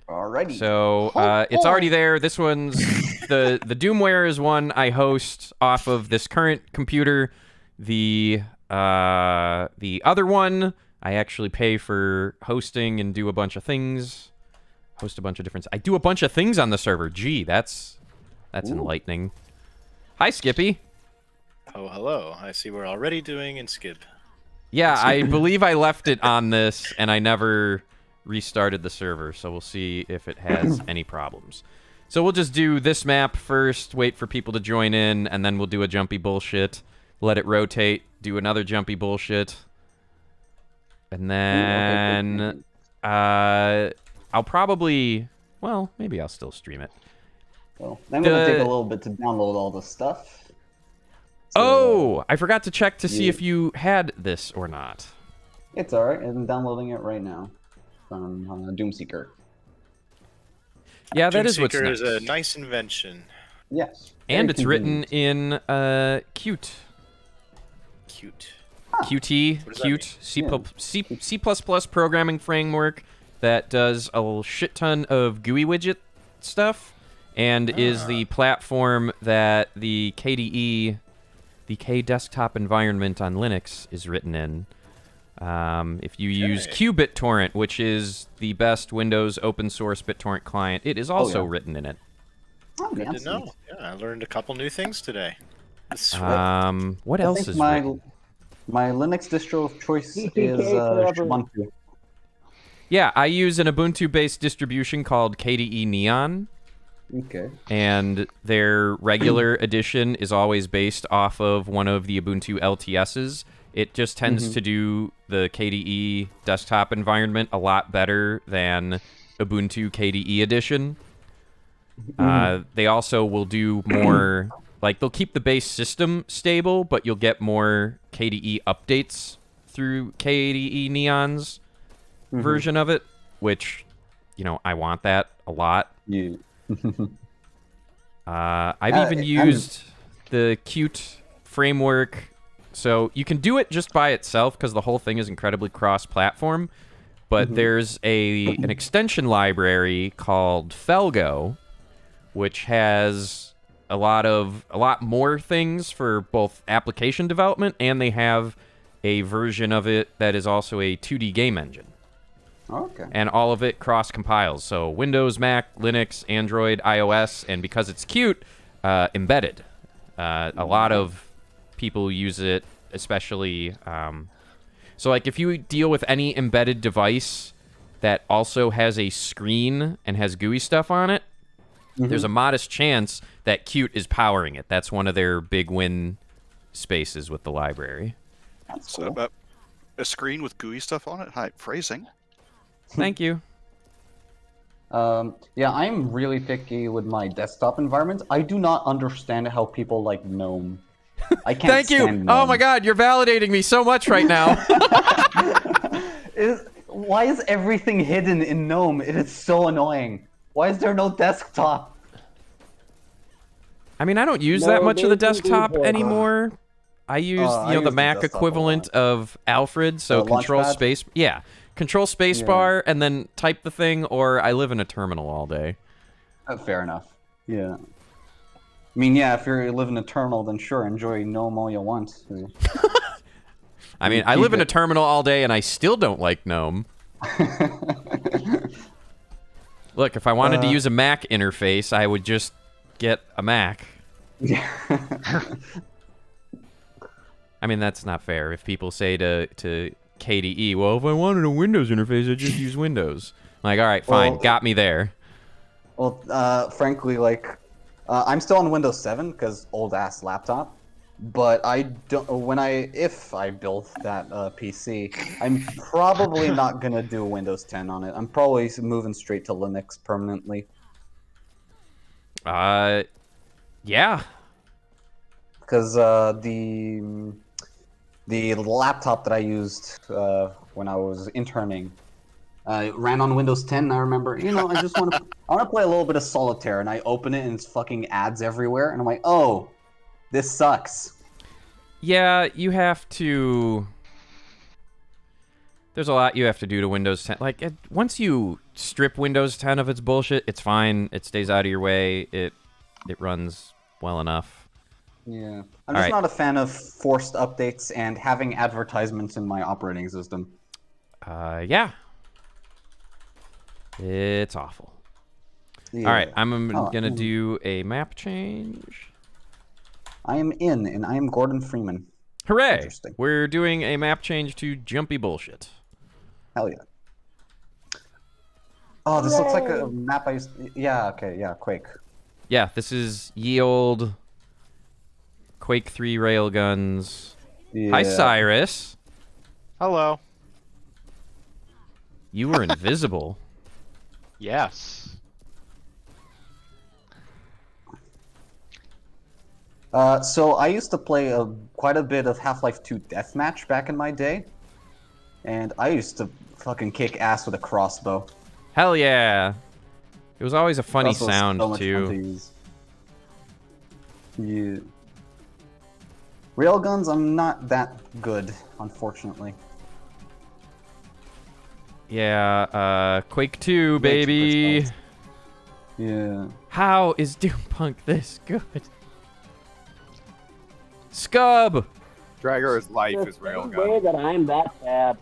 Alrighty. So it's already there. This one's the Doomware is one I host off of this current computer. The other one I actually pay for hosting and do a bunch of things. Host a bunch of different. I do a bunch of things on the server. Gee, that's enlightening. Hi, Skippy. Oh, hello. I see we're already doing in Skip. Yeah, I believe I left it on this, and I never restarted the server, so we'll see if it has any problems. So we'll just do this map first, wait for people to join in, and then we'll do a jumpy bullshit, let it rotate, do another jumpy bullshit, and then I'll probably, well, maybe I'll still stream it. Well, I'm going to take a little bit to download all the stuff. Oh, I forgot to check to see if you had this or not. It's alright, I'm downloading it right now from Doomseeker. Yeah, that is what's Doomseeker nice. is a nice invention. Yes. And very it's written convenient. in Qt. Cute. Qt, What does that Qt, C++ programming framework that does a shit ton of GUI widget stuff, and is the platform that the KDE, the K desktop environment on Linux, is written in. If you use QBitTorrent, which is the best Windows open source BitTorrent client, it is also written in it. Oh, Good to know. Yeah, I learned a couple new things today. What else is written? My Linux distro of choice is Ubuntu. Yeah, I use an Ubuntu-based distribution called KDE Neon. Okay. And their regular edition is always based off of one of the Ubuntu LTSs. It just tends to do the KDE desktop environment a lot better than Ubuntu KDE edition. They also will do more, like they'll keep the base system stable, but you'll get more KDE updates through KDE Neon's version of it, which, you know, I want that a lot. Yeah. I've even used the Qt framework, so you can do it just by itself because the whole thing is incredibly cross-platform. But there's an extension library called Felgo, which has a lot more things for both application development, and they have a version of it that is also a 2D game engine. Okay. And all of it cross-compiles. So Windows, Mac, Linux, Android, iOS, and because it's cute, embedded. A lot of people use it, especially... so like if you deal with any embedded device that also has a screen and has GUI stuff on it, there's a modest chance that Qt is powering it. That's one of their big win spaces with the library. That's So about a screen with GUI stuff on it. Hi, phrasing. Thank you. Yeah, I'm really picky with my desktop environment. I do not understand how people like GNOME. I can't Thank you. stand Oh GNOME. my God, you're validating me so much right now. Why is everything hidden in GNOME? It is so annoying. Why is there no desktop? I mean, I don't use that much of the desktop anymore. I use, I use the the Mac desktop a equivalent of Alfred, so control Launchpad? space. Yeah, control space bar and then type the thing, or I live in a terminal all day. Fair enough. Yeah. I mean, yeah, if you live in a terminal, then sure, enjoy GNOME all you want. I mean, I live in a terminal all day, and I still don't like GNOME. Look, if I wanted to use a Mac interface, I would just get a Mac. Yeah. I mean, that's not fair. If people say to KDE, well, if I wanted a Windows interface, I'd just use Windows. I'm like, all right, fine, Well, got me there. Well, frankly, like, I'm still on Windows 7 because old ass laptop. But I don't. If I build that PC, I'm probably not gonna do Windows 10 on it. I'm probably moving straight to Linux permanently. Yeah. Because the the laptop that I used when I was interning. It ran on Windows 10. I remember, I just want to play a little bit of solitaire, and I open it and it's fucking ads everywhere, and I'm like, oh, this sucks. Yeah, you have to. There's a lot you have to do to Windows 10. Like, once you strip Windows 10 of its bullshit, it's fine. It stays out of your way. It runs well enough. Yeah. I'm just not a fan of forced updates and having advertisements in my operating system. Yeah. It's awful. Yeah. All right, I'm going to do a map change. I am in, and I am Gordon Freeman. Hooray! Interesting. We're doing a map change to Jumpy Bullshit. Hell yeah. Oh, this looks like a map I used... Yeah, okay, yeah, Quake. Yeah, this is ye old Quake 3 railguns. Yeah. Hi, Cyrus. Hello. You were invisible. Yes. So I used to play quite a bit of Half-Life 2 Deathmatch back in my day. And I used to fucking kick ass with a crossbow. Hell yeah. It was always a funny Crossbow's sound, so much fun to too. use. Yeah. Railguns, I'm not that good, unfortunately. Yeah, Quake 2, baby. Yeah. How is Doompunk this good? Scub! Dragor's life is Way railgun. that I'm that bad.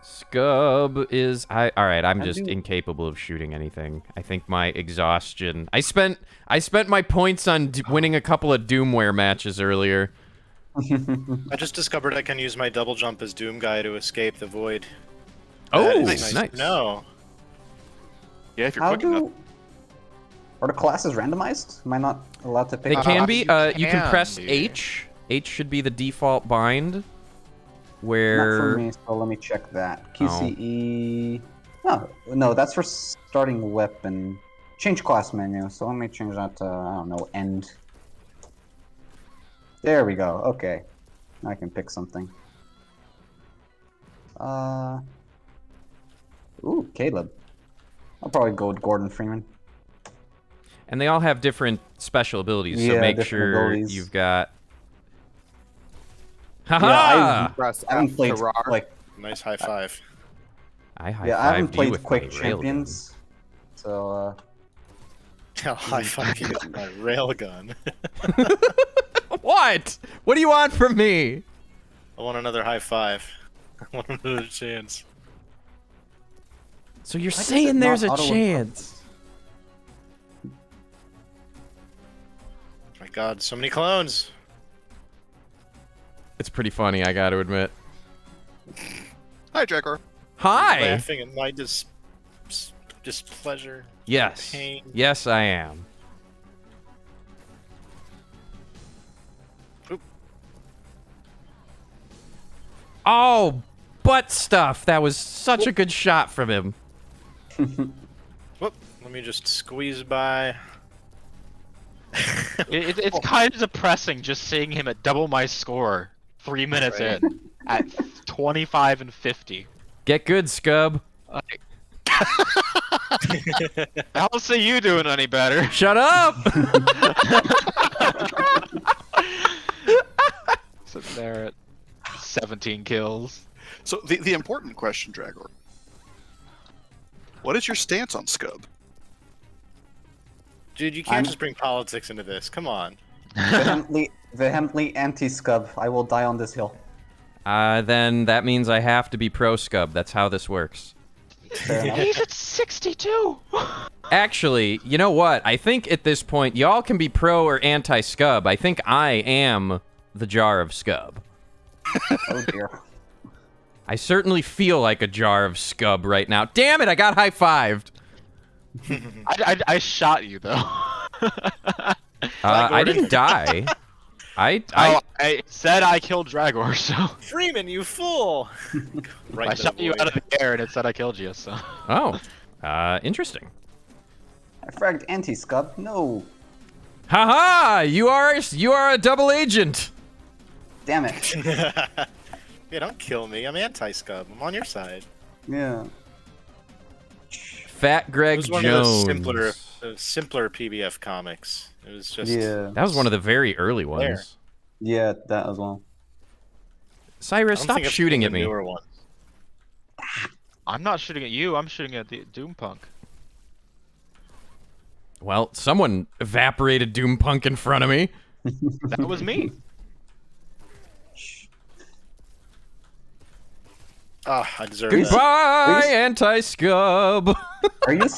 Scub is... Alright, I'm I just do- incapable of shooting anything. I think my exhaustion... I spent my points on winning a couple of Doomware matches earlier. I just discovered I can use my double jump as Doom guy to escape the void. Oh, That nice. is nice. No. Yeah, if you're How quick enough. Are the classes randomized? Am I not allowed to pick? They can be. You can can press be. H. H should be the default bind. Not Where... for me, so let me check that. QCE. No, that's for starting weapon. Change class menu. So let me change that to, I don't know, end. There we go. Okay. I can pick something. Ooh, Caleb. I'll probably go with Gordon Freeman. And they all have different special abilities, so Yeah, make different sure abilities. you've got... Haha! Yeah, Press I haven't F played to roar. like Nice high five. I high I haven't fived you played with Quake my railgun. Champions, so I'll high five you with my railgun. What? What do you want from me? I want another high five. I want another chance. So you're does it saying there's a not auto- chance? My god, so many clones. It's pretty funny, I gotta admit. Hi, Dragor. Hi! Laughing at my displeasure. Yes. Pain. Yes, I am. Oop. Oh, butt stuff. That was such a good shot from him. Whoop. Let me just squeeze by. It's kind of depressing just seeing him at double my score 3 minutes Right. in at 25 and 50. Get good, Scub. Like, I don't see you doing any better. Shut up! Sitting there at 17 kills. So the important question, Dragor. What is your stance on Scub? Dude, you can't I'm- just bring politics into this. Come on. vehemently anti-Scub. I will die on this hill. Then that means I have to be pro Scub. That's how this works. Fair enough. He's at 62! Actually, you know what? I think at this point, y'all can be pro or anti-Scub. I think I am the jar of Scub. Oh dear. I certainly feel like a jar of Scub right now. Damn it, I got high-fived. I shot you, though. I didn't die. I said I killed Dragor, so... Freeman, you fool! Right I into shot the you void. out of the air and it said I killed you, so... Oh, interesting. I fragged anti-Scub. No. Haha! You are a double agent. Damn it. Yeah, don't kill me. I'm anti-scub. I'm on your side. Yeah. Fat It Greg was one Jones. of the simpler PBF comics. It was just Yeah. That was one of the very early ones. There. Yeah, that as well. Cyrus, I don't stop think I've shooting seen at the me. newer ones. I'm not shooting at you. I'm shooting at the Doom Punk. Well, someone evaporated Doom Punk in front of me. That was me. Ah, I deserve that. Goodbye, Please? anti-scub. Are you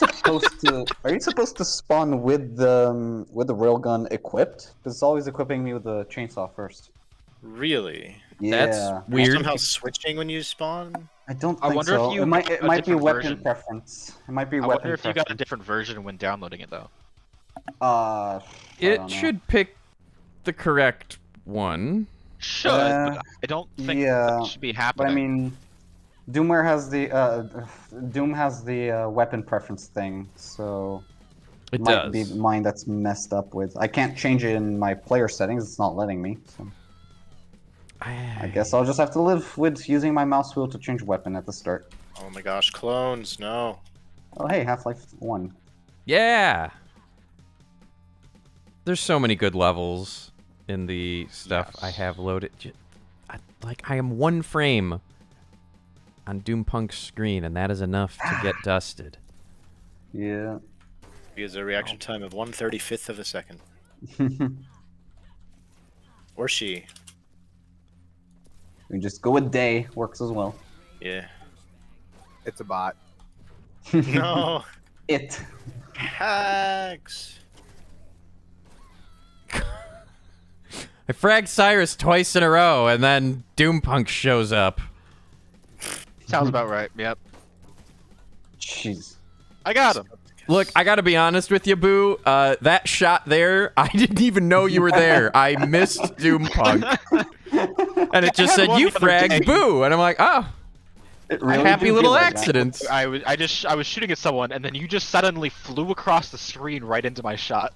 supposed to spawn with the railgun equipped? Because it's always equipping me with the chainsaw first. Really? Yeah. That's weird. Somehow switching when you spawn? I don't I think wonder so. if you it might got a be different weapon version. preference. It might be I weapon wonder if you preference. got a different version when downloading it though. I It don't know. should pick the correct one. Should, but I don't think yeah, that should be But happening. I mean, Doom has the weapon preference thing, so It might does. be mine that's messed up with. I can't change it in my player settings. It's not letting me. So I guess I'll just have to live with using my mouse wheel to change weapon at the start. Oh my gosh, clones, no. Oh hey, Half-Life 1. Yeah. There's so many good levels in the stuff I have loaded. I am one frame on Doom Punk's screen, and that is enough to get dusted. Yeah. He has a reaction time of 1/35th of a second. Or she. We just go a day, works as well. Yeah. It's a bot. No. It. Hacks. I fragged Cyrus twice in a row, and then Doom Punk shows up. Sounds about right. Yep. Jeez. I got him. Look, I gotta be honest with you, Boo. That shot there, I didn't even know you were there. I missed Doom Punk. And it just said, one you the other day. fragged Boo. And I'm like, oh, It a really happy do little feel like that. accident. I was shooting at someone, and then you just suddenly flew across the screen right into my shot.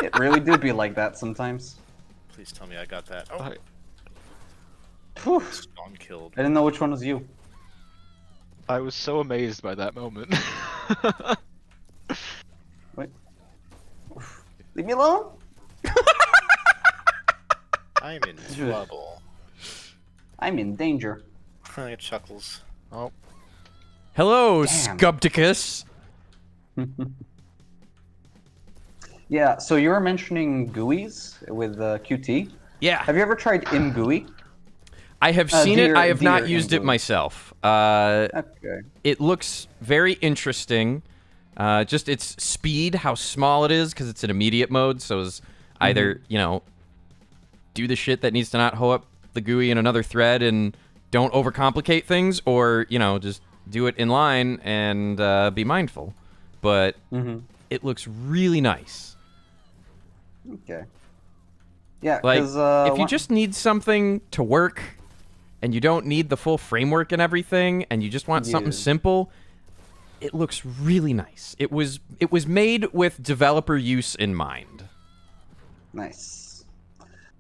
It really do be like that sometimes. Please tell me I got that. Oh, I- Whew. spawn killed. I didn't know which one was you. I was so amazed by that moment. Wait. Leave me alone. I'm in trouble. I'm in danger. It chuckles. Hello, Damn. Scubticus. Yeah, so you were mentioning GUIs with QT. Yeah, Have you ever tried ImGUI? I have seen it. dear- I have not dear used it England. myself. Okay. It looks very interesting. Just its speed, how small it is, because it's an immediate mode. So it's either, do the shit that needs to not hoe up the GUI in another thread and don't overcomplicate things, or, just do it in line and be mindful. But it looks really nice. Okay. Yeah, Like, because if you just need something to work and you don't need the full framework and everything, and you just want something Yeah. simple, it looks really nice. It was made with developer use in mind. Nice.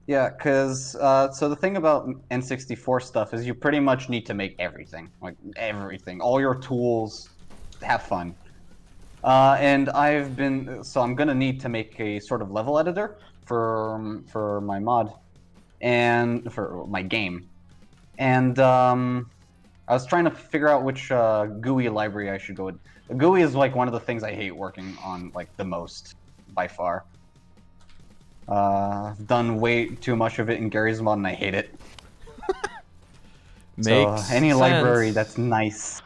Yeah, because so the thing about N64 stuff is you pretty much need to make everything, like everything, all your tools, have fun. And I'm gonna need to make a sort of level editor for my mod and for my game. And I was trying to figure out which GUI library I should go with. The GUI is like one of the things I hate working on like the most by far. I've done way too much of it in Gary's mod and I hate it. Makes so any sense. library that's nice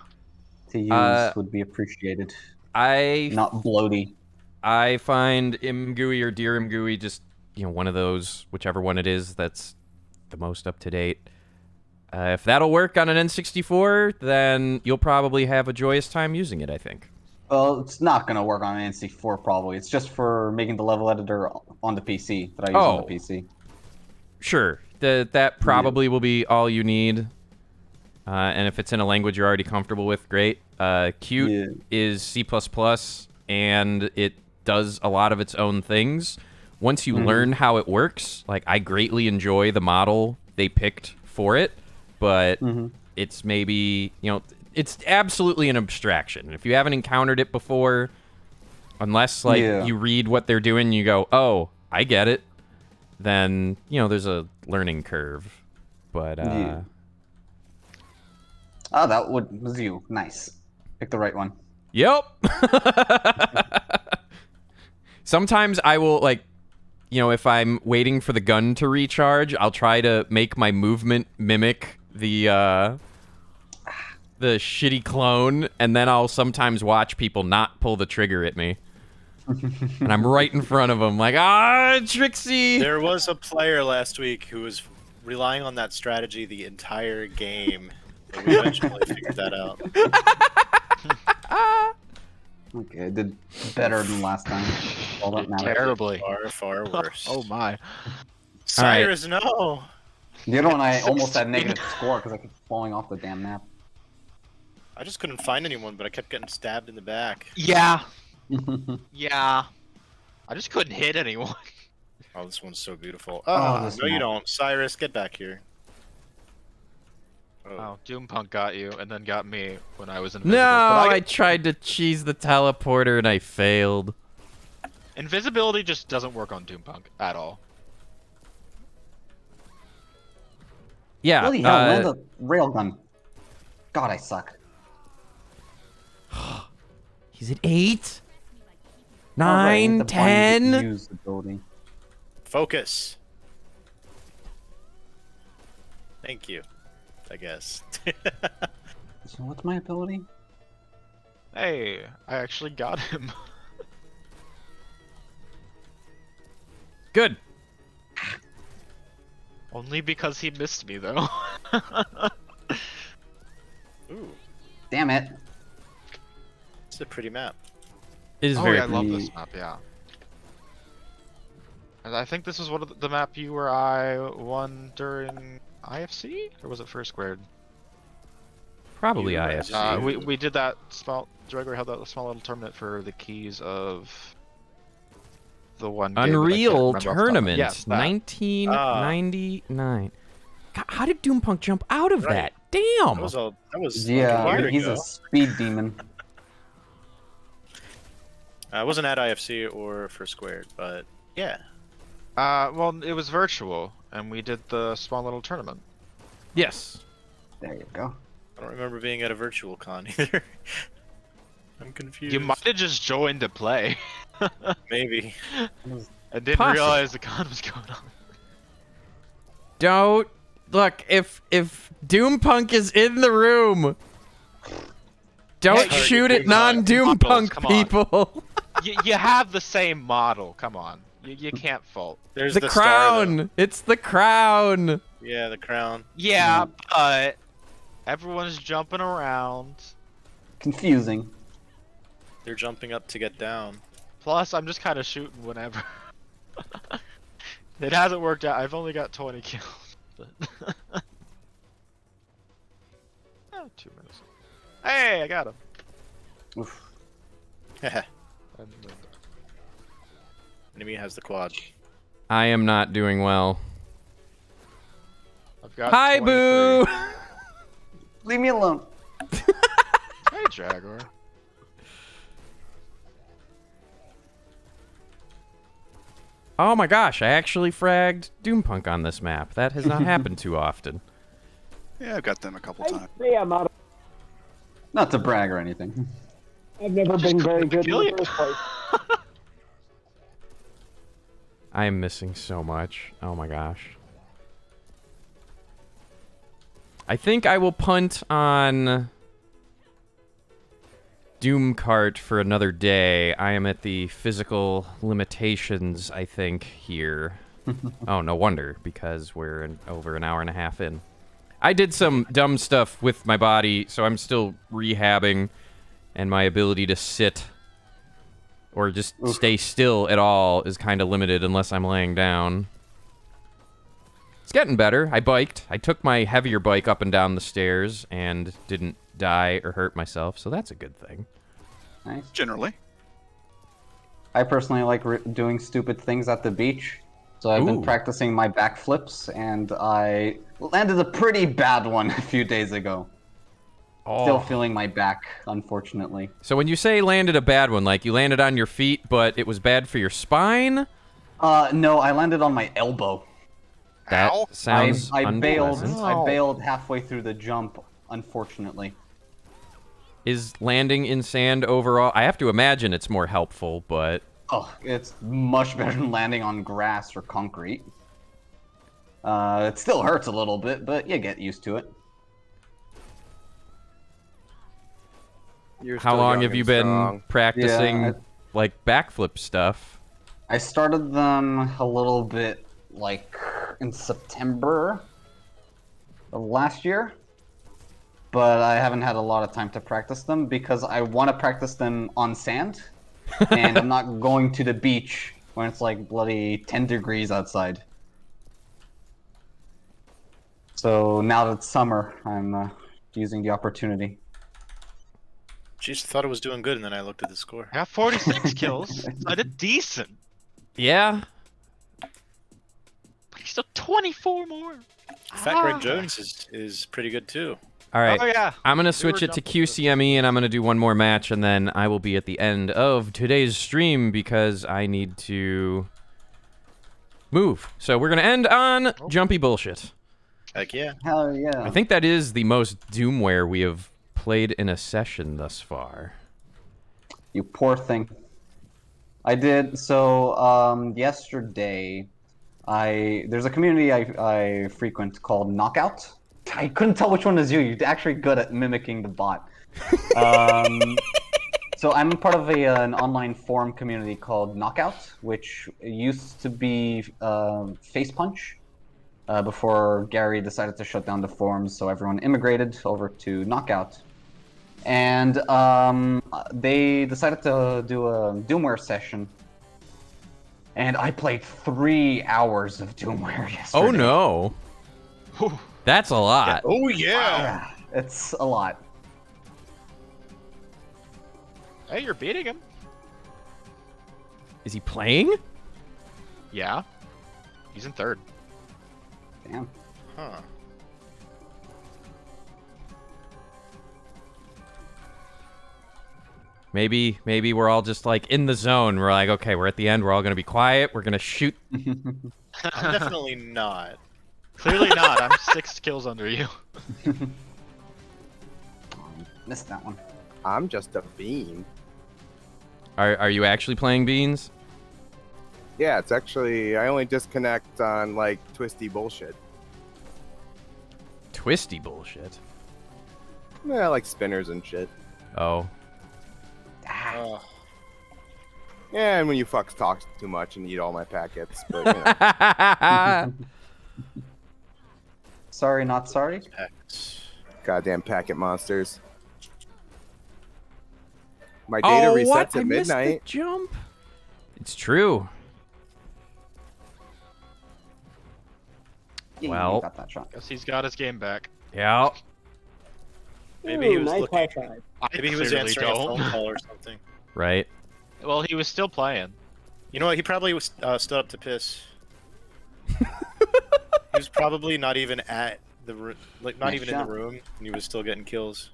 to use would be appreciated. Not bloaty. I find ImGUI or Dear ImGUI just one of those, whichever one it is that's the most up to date. If that'll work on an N64, then you'll probably have a joyous time using it, I think. Well, it's not going to work on an NC4 probably. It's just for making the level editor on the PC that I use on the PC. Sure. That probably will be all you need. And if it's in a language you're already comfortable with, great. Qt is C++, and it does a lot of its own things, once you learn how it works, like, I greatly enjoy the model they picked for it, but it's maybe, you know, it's absolutely an abstraction. If you haven't encountered it before, unless, like, you read what they're doing and you go, oh, I get it, then, you know, there's a learning curve. But, Oh, that was you. Nice. Pick the right one. Yep. Sometimes I will, like, you know, if I'm waiting for the gun to recharge, I'll try to make my movement mimic the shitty clone, and then I'll sometimes watch people not pull the trigger at me. And I'm right in front of them, like, Trixie! There was a player last week who was relying on that strategy the entire game. But we eventually figured that out. Okay, I did better than last time. All that matters. Terribly. Far, far worse. Oh my. Cyrus, no! The other one, I almost had negative score because I kept falling off the damn map. I just couldn't find anyone, but I kept getting stabbed in the back. Yeah. Yeah. I just couldn't hit anyone. Oh, this one's so beautiful. Oh, Oh, this no, you map. don't. Cyrus, get back here. Oh, DooMpunk got you, and then got me when I was invisible. No, But I tried to cheese the teleporter and I failed. Invisibility just doesn't work on DooMpunk at all. Yeah, Holy hell, land a railgun. God, I suck. he's at 8? Alright, 9, the blind 10? use ability. Focus. Thank you, I guess. So what's my ability? Hey, I actually got him. Good. Only because he missed me, though. Ooh, Damn it. it's a pretty map. It is Oh, very yeah, I love pretty. this map, yeah. And I think this was one of the map you or I won during IFC? Or was it first squared? probably You, IFC. We did that small... Gregor held that small little tournament for the keys of... the one game that I can't Unreal remember off the top of my- Tournament, Yes, that. 1999. God, how did DooMpunk jump out of Right. that? Damn! That was like a Yeah, year he's ago. a speed demon. I wasn't at IFC or First Squared, but yeah. Well, it was virtual, and we did the small little tournament. Yes. There you go. I don't remember being at a virtual con either. I'm confused. You might have just joined to play. Maybe. I didn't Possible. realize the con was going on. Don't look if DooMpunk is in the room. Don't Hey, shoot at models, non-DooMpunk come on. people. You have the same model. Come on. You can't fault. There's the the star, crown. though. It's the crown. Yeah, the crown. Yeah, but everyone's jumping around. Confusing. They're jumping up to get down. Plus, I'm just kind of shooting whenever. It hasn't worked out. I've only got 20 kills. But 2 minutes. Hey, I got him. Oof. And, Enemy has the quad. I am not doing well. I've got Hi, 23. Boo. Leave me alone. Hey, Jaguar. Oh my gosh! I actually fragged DooMpunk on this map. That has not happened too often. Yeah, I've got them a couple times. Not to brag or anything. I've never been very good in kill you. the first place. I am missing so much. Oh my gosh. I think I will punt on Doom Cart for another day. I am at the physical limitations, I think, here. Oh, no wonder, because we're over an hour and a half in. I did some dumb stuff with my body, so I'm still rehabbing, and my ability to sit or just stay still at all is kind of limited unless I'm laying down. It's getting better. I biked. I took my heavier bike up and down the stairs and didn't die or hurt myself, so that's a good thing. Nice. Generally. I personally like doing stupid things at the beach. So I've been Ooh. practicing my backflips, and I landed a pretty bad one a few days ago. Still feeling my back, unfortunately. So when you say landed a bad one, like you landed on your feet, but it was bad for your spine? No, I landed on my elbow. That Ow. sounds I bailed. unpleasant. I bailed halfway through the jump, unfortunately. Is landing in sand overall? I have to imagine it's more helpful, but Oh, it's much better than landing on grass or concrete. It still hurts a little bit, but you get used to it. You're how still long young have you and been strong. practicing Yeah, like backflip stuff? I started them a little bit like in September of last year, but I haven't had a lot of time to practice them because I want to practice them on sand, and I'm not going to the beach when it's like bloody 10 degrees outside. So now that it's summer, I'm using the opportunity. Jeez, I thought it was doing good, and then I looked at the score. I got 46 kills. So I did decent. Yeah. But he's still 24 more. Fat Greg Jones is pretty good too. All right. Oh yeah. I'm going to switch it to QCME, and I'm going to do one more match, and then I will be at the end of today's stream because I need to move. So we're going to end on jumpy bullshit. Heck yeah. Hell yeah. I think that is the most Doomware we have played in a session thus far. You poor thing. I did so yesterday. There's a community I frequent called Knockout. I couldn't tell which one is you. You're actually good at mimicking the bot. So I'm part of an online forum community called Knockout, which used to be Face Punch before Gary decided to shut down the forums. So everyone immigrated over to Knockout. And they decided to do a Doomware session. And I played 3 hours of Doomware yesterday. Oh no. That's a lot. Oh yeah. Yeah, it's a lot. Hey, you're beating him. Is he playing? Yeah. He's in third. Damn. Huh. Maybe we're all just like in the zone. We're like, okay, we're at the end. We're all gonna be quiet. We're gonna shoot. I'm definitely not. Clearly not. I'm 6 kills under you. Missed that one. I'm just a bean. Are you actually playing Beans? Yeah, it's actually I only disconnect on like twisty bullshit. Twisty bullshit. Yeah, like spinners and shit. Oh. Oh, Yeah, and when you fucks talk too much and eat all my packets, but you know, Sorry, not sorry. hex. goddamn packet monsters. My data resets what? at I missed the midnight. jump. It's true. Yeah, Well. you got that shot. Guess he's got his game back. Yeah. Maybe he Ooh, was nice looking. high five. Maybe he was clearly answering a don't. phone call or something. Right. Well, he was still playing. You know what? He probably was stood up to piss. He was probably not even at the not Nice even shot. in the room, and he was still getting kills.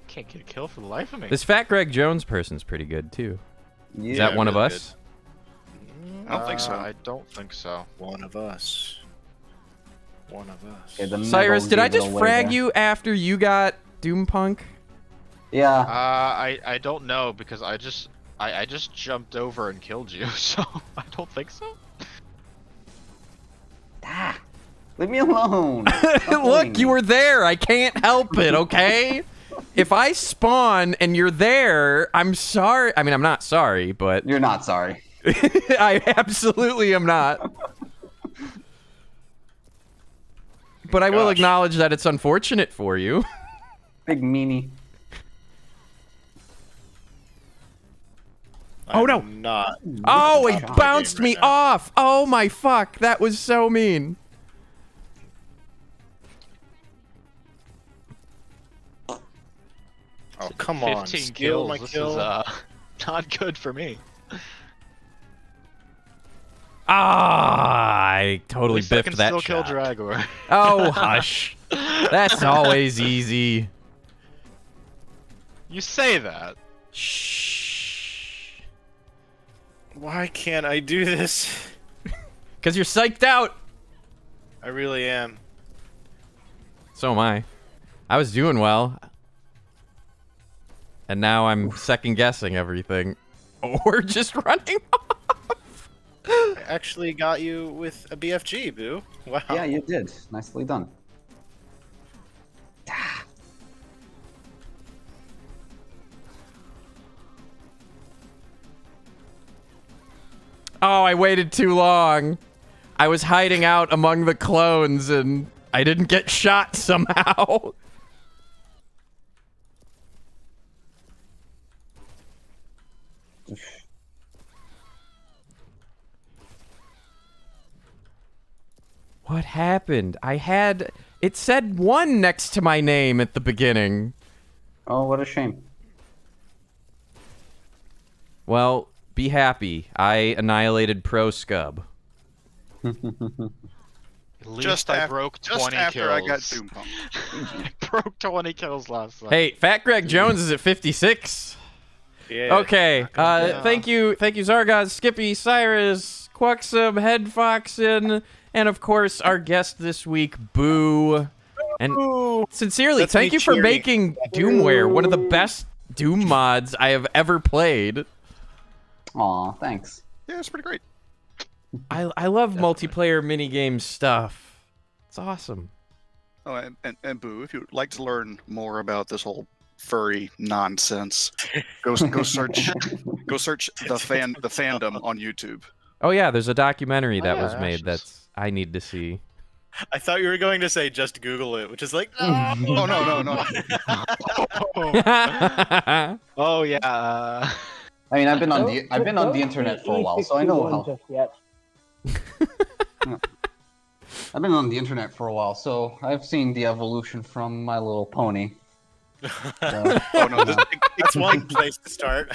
Can't get a kill for the life of me. This Fat Greg Jones person's pretty good too. Yeah. Is that one of really us? I don't think so. I don't think so. One of us. One of us. Okay, the Cyrus, medal did I gave it just away frag there. you after you got Doom Punk? Yeah. I don't know because I just jumped over and killed you, so I don't think so. Ah, leave me alone. Look, you were there. I can't help it, okay? If I spawn and you're there, I'm sorry. I mean, I'm not sorry, but You're not sorry. I absolutely am not. But I will Gosh. acknowledge that it's unfortunate for you. Big meanie. Oh, no. I'm not. Oh, Good it job. bounced Game me right now. off. Oh my fuck, that was so mean. come on. 15 Steal kills. my This kill. is not good for me. I totally At least I biffed can that still shot. kill Dragor. Oh, hush. That's always easy. You say that. Shh. Why can't I do this? Because you're psyched out. I really am. So am I. I was doing well. And now I'm second guessing everything. Or just running off. I actually got you with a BFG, Boo. Wow. Yeah, you did. Nicely done. Oh, I waited too long. I was hiding out among the clones and I didn't get shot somehow. What happened? It said 1 next to my name at the beginning. Oh, what a shame. Well, be happy. I annihilated Pro Scub. At least Just I af- broke 20 Just after kills. I got Doom pumped. I broke 20 kills last time. Hey, Fat Greg Jones is at 56. Yeah. Okay. Yeah. Thank you, Zargaz, Skippy, Cyrus, Quuxum, Headfoxin, and of course our guest this week, Boo. And sincerely, That's thank me you for cheering. making Doomware one of the best Doom mods I have ever played. Aw, thanks. Yeah, it's pretty great. I love multiplayer minigame stuff. It's awesome. Oh, and Boo, if you'd like to learn more about this whole furry nonsense, go search the fandom on YouTube. Oh yeah, there's a documentary that was yeah. made that's I need to see. I thought you were going to say just Google it, which is like, Oh no. Oh yeah. I mean, I've been on the internet for a while, so I know how. Just yet. I've been on the internet for a while, so I've seen the evolution from My Little Pony. So, Oh no, that's one place to start.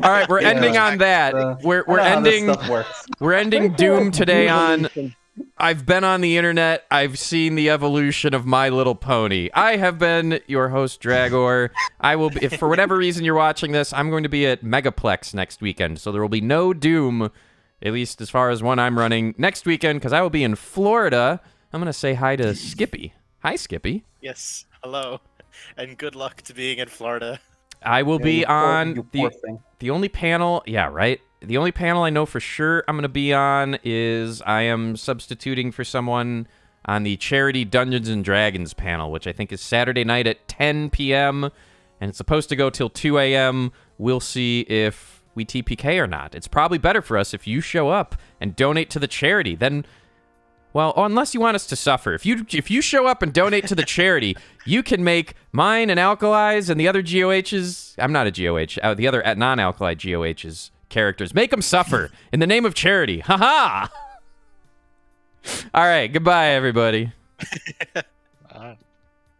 All right, we're Yeah. ending on that. We're I know how this ending stuff works. we're ending Right there. Doom today on Evolution. I've been on the internet. I've seen the evolution of My Little Pony. I have been your host, Dragor. I will be, if for whatever reason you're watching this, I'm going to be at Megaplex next weekend. So there will be no Doom, at least as far as one I'm running next weekend, because I will be in Florida. I'm going to say hi to Skippy. Hi, Skippy. Yes, hello, and good luck to being in Florida. I will be You poor- on you poor thing. the only panel. Yeah, right. The only panel I know for sure I'm going to be on is I am substituting for someone on the Charity Dungeons and Dragons panel, which I think is Saturday night at 10 p.m. and it's supposed to go till 2 a.m. We'll see if we TPK or not. It's probably better for us if you show up and donate to the charity. Then, well, unless you want us to suffer. If you show up and donate to the charity, you can make mine and Alkali's and the other GOHs. I'm not a GOH. The other non-Alkali GOHs characters. Make them suffer in the name of charity. Ha ha! All right. Goodbye, everybody.